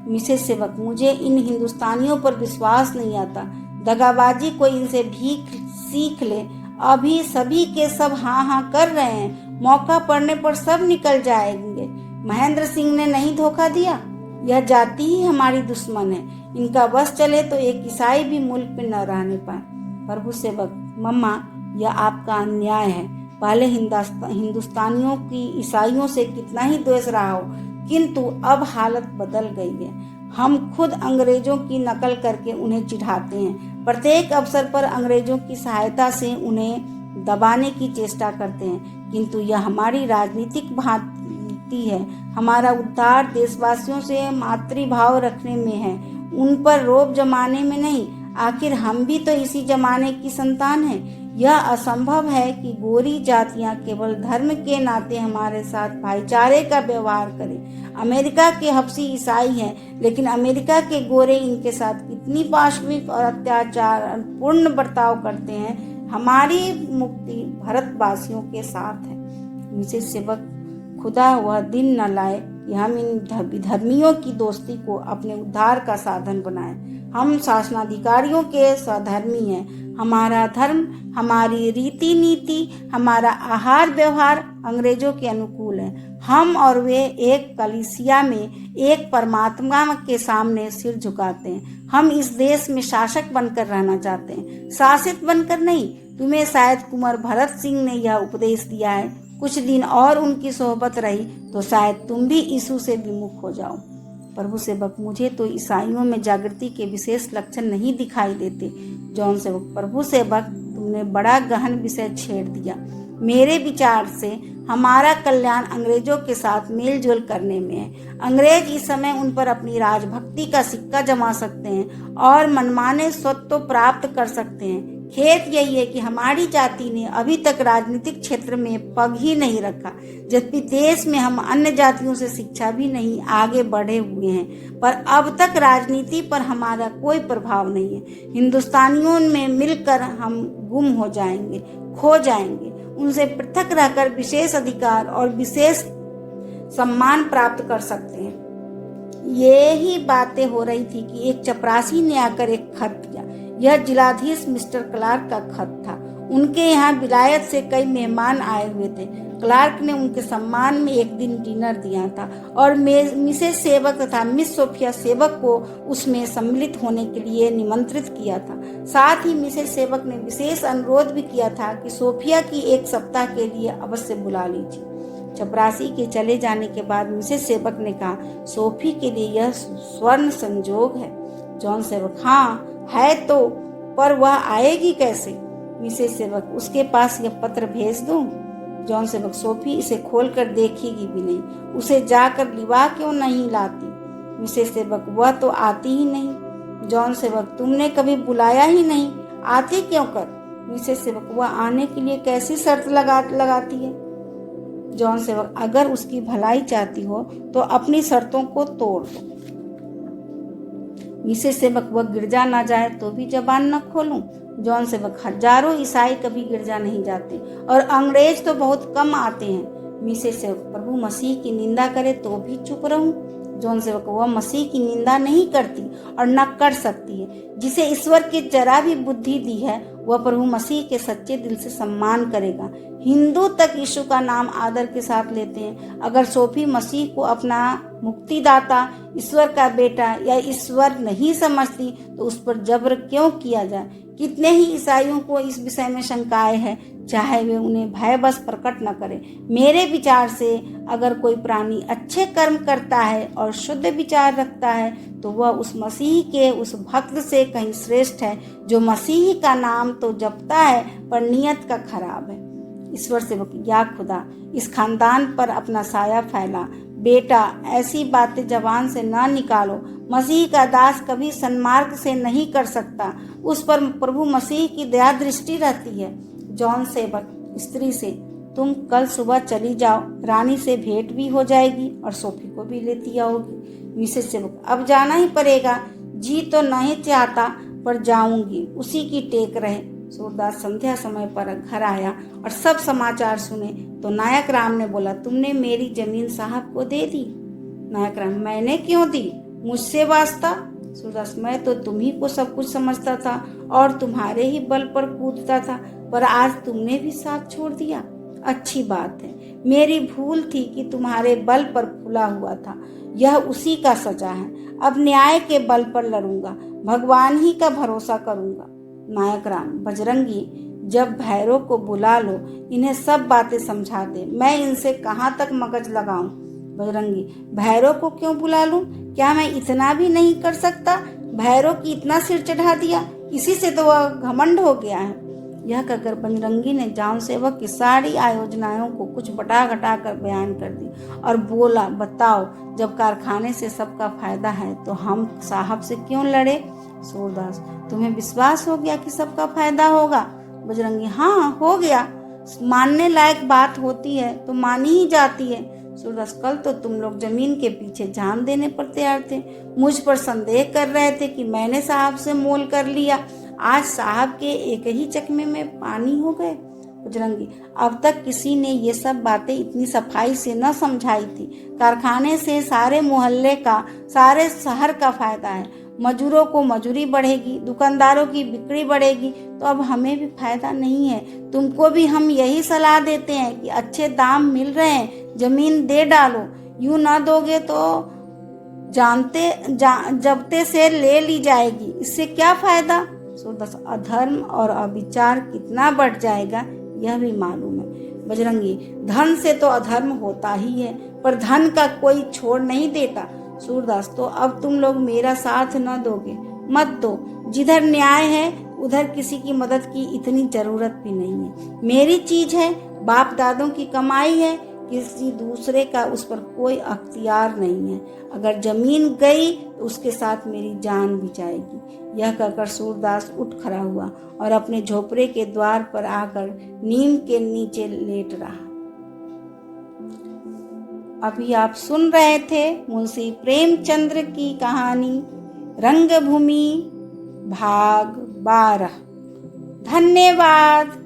मिसेस सेवक, मुझे इन हिंदुस्तानियों पर विश्वास नहीं आता। दगाबाजी कोई इनसे भीख सीख ले। अभी सभी के सब हाँ हाँ कर रहे हैं, मौका पड़ने पर सब निकल जाएंगे। महेंद्र सिंह ने नहीं धोखा दिया। यह जाति ही हमारी दुश्मन है। इनका बस चले तो एक ईसाई भी मुल्क में न रहने पाए। प्रभु सेवक, मम्मा, यह आपका अन्याय है। पहले हिंदुस्तानियों की ईसाइयों से कितना ही द्वेष रहा हो, किंतु अब हालत बदल गई है। हम खुद अंग्रेजों की नकल करके उन्हें चिढ़ाते हैं। प्रत्येक अवसर पर अंग्रेजों की सहायता से उन्हें दबाने की चेष्टा करते हैं, किंतु यह हमारी राजनीतिक भांति है। हमारा उद्धार देशवासियों से मातृभाव रखने में है, उन पर रोब जमाने में नहीं। आखिर हम भी तो इसी जमाने की संतान हैं। यह असंभव है कि गोरी जातियां केवल धर्म के नाते हमारे साथ भाईचारे का व्यवहार करें। अमेरिका के हफ्सी ईसाई हैं, लेकिन अमेरिका के गोरे इनके साथ कितनी पाशविक और अत्याचार पूर्ण बर्ताव करते हैं। हमारी मुक्ति भारतवासियों के साथ है। मिसेस सेवक, खुदा वह दिन न लाए कि हम इन धर्मियों की दोस्ती को अपने उद्धार का साधन बनाएं। हम शासनाधिकारियों के स्वधर्मी हैं। हमारा धर्म, हमारी रीति नीति, हमारा आहार व्यवहार अंग्रेजों के अनुकूल है। हम और वे एक कलीसिया में एक परमात्मा के सामने सिर झुकाते हैं। हम इस देश में शासक बनकर रहना चाहते हैं, शासित बनकर नहीं। तुम्हें शायद कुंवर भरत सिंह ने यह उपदेश दिया है, कुछ दिन और उनकी सोहबत रही तो शायद तुम भी यीशु से विमुख हो जाओ। प्रभु सेवक, मुझे तो ईसाइयों में जागृति के विशेष लक्षण नहीं दिखाई देते। जॉन सेवक, प्रभु सेवक, तुमने बड़ा गहन विषय छेड़ दिया। मेरे विचार से हमारा कल्याण अंग्रेजों के साथ मेलजोल करने में है। अंग्रेज इस समय उन पर अपनी राजभक्ति का सिक्का जमा सकते हैं और मनमाने स्वत्व प्राप्त कर सकते हैं। खेद यही है कि हमारी जाति ने अभी तक राजनीतिक क्षेत्र में पग ही नहीं रखा, जबकि देश में हम अन्य जातियों से शिक्षा भी नहीं आगे बढ़े हुए हैं, पर अब तक राजनीति पर हमारा कोई प्रभाव नहीं है। हिंदुस्तानियों में मिलकर हम गुम हो जाएंगे, खो जाएंगे। उनसे पृथक रहकर विशेष अधिकार और विशेष सम्मान प्राप्त कर सकते हैं। ये ही बातें हो रही थी कि एक चपरासी ने आकर एक खत दिया। यह जिलाधीश मिस्टर क्लार्क का खत था। उनके यहाँ विलायत से कई मेहमान आए हुए थे। क्लार्क ने उनके सम्मान में एक दिन डिनर दिया था और मिसेस सेवक तथा मिस सोफिया सेवक को उसमें सम्मिलित होने के लिए निमंत्रित किया था। साथ ही मिसेस सेवक ने विशेष अनुरोध भी किया था कि सोफिया की एक सप्ताह के लिए अवश्य बुला लीजिए। चपरासी के चले जाने के बाद मिसेस सेवक ने कहा, सोफी के लिए यह स्वर्ण संजोग है। जॉन सेवक, हाँ है तो, पर वह आएगी कैसे? मिसेस सेवक, उसके पास यह पत्र भेज दूं? जॉन सेवक, सोफी इसे खोलकर देखेगी भी नहीं, उसे जाकर लिवा क्यों नहीं लाती? मिसेस सेवक, वह तो आती ही नहीं। जॉन सेवक, तुमने कभी बुलाया ही नहीं, आती क्यों कर? मिसेस सेवक, वह आने के लिए कैसी शर्त लगाती है? जॉन सेवक, अगर उसकी भलाई चाहती हो तो अपनी शर्तों को तोड़ दो। मिसेस सेवक, वह गिरजा ना जाए तो भी जबान न खोलूं? जॉन सेवक, हजारों ईसाई कभी गिरजा नहीं जाते और अंग्रेज तो बहुत कम आते हैं। मिसेस सेवक, प्रभु मसीह की निंदा करे तो भी चुप रहूं? जॉन सेवक, वह मसीह की निंदा नहीं करती और न कर सकती है। जिसे ईश्वर की जरा भी बुद्धि दी है वह प्रभु मसीह के सच्चे दिल से सम्मान करेगा। हिंदू तक यीशु का नाम आदर के साथ लेते हैं। अगर सोफी मसीह को अपना मुक्तिदाता, ईश्वर का बेटा या ईश्वर नहीं समझती तो उस पर जबर क्यों किया जाए? कितने ही ईसाइयों को इस विषय में शंकाएं हैं, चाहे वे उन्हें भय बस प्रकट न करें। मेरे विचार से अगर कोई प्राणी अच्छे कर्म करता है और शुद्ध विचार रखता है तो वह उस मसीह के उस भक्त से कहीं श्रेष्ठ है जो मसीह का नाम तो जपता है पर नियत का खराब है। ईश्वर सेवक, या खुदा, इस खानदान पर अपना साया फैला। बेटा, ऐसी बातें जबान से ना निकालो। मसीह का दास कभी सन्मार्ग से नहीं कर सकता, उस पर प्रभु मसीह की दया दृष्टि रहती है। जॉन सेवक स्त्री से, तुम कल सुबह चली जाओ, रानी से भेंट भी हो जाएगी और सोफी को भी लेती आओगी। मिसेस सेवक, अब जाना ही पड़ेगा, जी तो नहीं चाहता पर जाऊंगी, उसी की टेक रहे। सूरदास संध्या समय पर घर आया और सब समाचार सुने तो नायक राम ने बोला, तुमने मेरी जमीन साहब को दे दी? नायक राम, मैंने क्यों दी, मुझसे वास्ता? सूरदास, मैं तो तुम्ही को सब कुछ समझता था और तुम्हारे ही बल पर कूदता था, पर आज तुमने भी साथ छोड़ दिया। अच्छी बात है, मेरी भूल थी कि तुम्हारे बल पर खुला हुआ था, यह उसी का सजा है। अब न्याय के बल पर लड़ूंगा, भगवान ही का भरोसा करूंगा। नायक राम, बजरंगी, जब भैरव को बुला लो, इन्हें सब बातें समझा दे, मैं इनसे कहाँ तक मगज लगाऊं? बजरंगी, भैरव को क्यों बुला लूं? क्या मैं इतना भी नहीं कर सकता? भैरव की इतना सिर चढ़ा दिया, इसी से तो वह घमंड हो गया है। यह कहकर बजरंगी ने जॉन सेवक की सारी आयोजनाओं को कुछ बटा घटा कर बयान कर दी और बोला, बताओ, जब कारखाने से सबका फायदा है तो हम साहब से क्यों लड़े? सूरदास, तुम्हें विश्वास हो गया कि सबका फायदा होगा? बजरंगी, हाँ हो गया, मानने लायक बात होती है तो मानी ही जाती है। सूरदास, कल तो तुम लोग जमीन के पीछे जान देने पर तैयार थे, मुझ पर संदेह कर रहे थे कि मैंने साहब से मोल कर लिया, आज साहब के एक ही चकमे में पानी हो गए। बजरंगी, अब तक किसी ने ये सब बातें इतनी सफाई से न समझाई थी। कारखाने से सारे मोहल्ले का, सारे शहर का फायदा है। मजदूरों को मजूरी बढ़ेगी, दुकानदारों की बिक्री बढ़ेगी, तो अब हमें भी फायदा नहीं है। तुमको भी हम यही सलाह देते हैं कि अच्छे दाम मिल रहे हैं, जमीन दे डालो, यूं ना दोगे तो जब्ते से ले ली जाएगी, इससे क्या फायदा? सूरदास, अधर्म और अविचार कितना बढ़ जाएगा यह भी मालूम है। बजरंगी, धन से तो अधर्म होता ही है, पर धन का कोई छोड़ नहीं देता। सूरदास, तो अब तुम लोग मेरा साथ न दोगे? मत दो। जिधर न्याय है उधर किसी की मदद की इतनी जरूरत भी नहीं है। मेरी चीज है, बाप दादों की कमाई है, किसी दूसरे का उस पर कोई अख्तियार नहीं है। अगर जमीन गई तो उसके साथ मेरी जान भी जाएगी। यह कहकर सूरदास उठ खड़ा हुआ और अपने झोपड़े के द्वार पर आकर नीम के नीचे लेट रहा। अभी आप सुन रहे थे मुंशी प्रेमचंद्र की कहानी रंगभूमि भाग 12। धन्यवाद।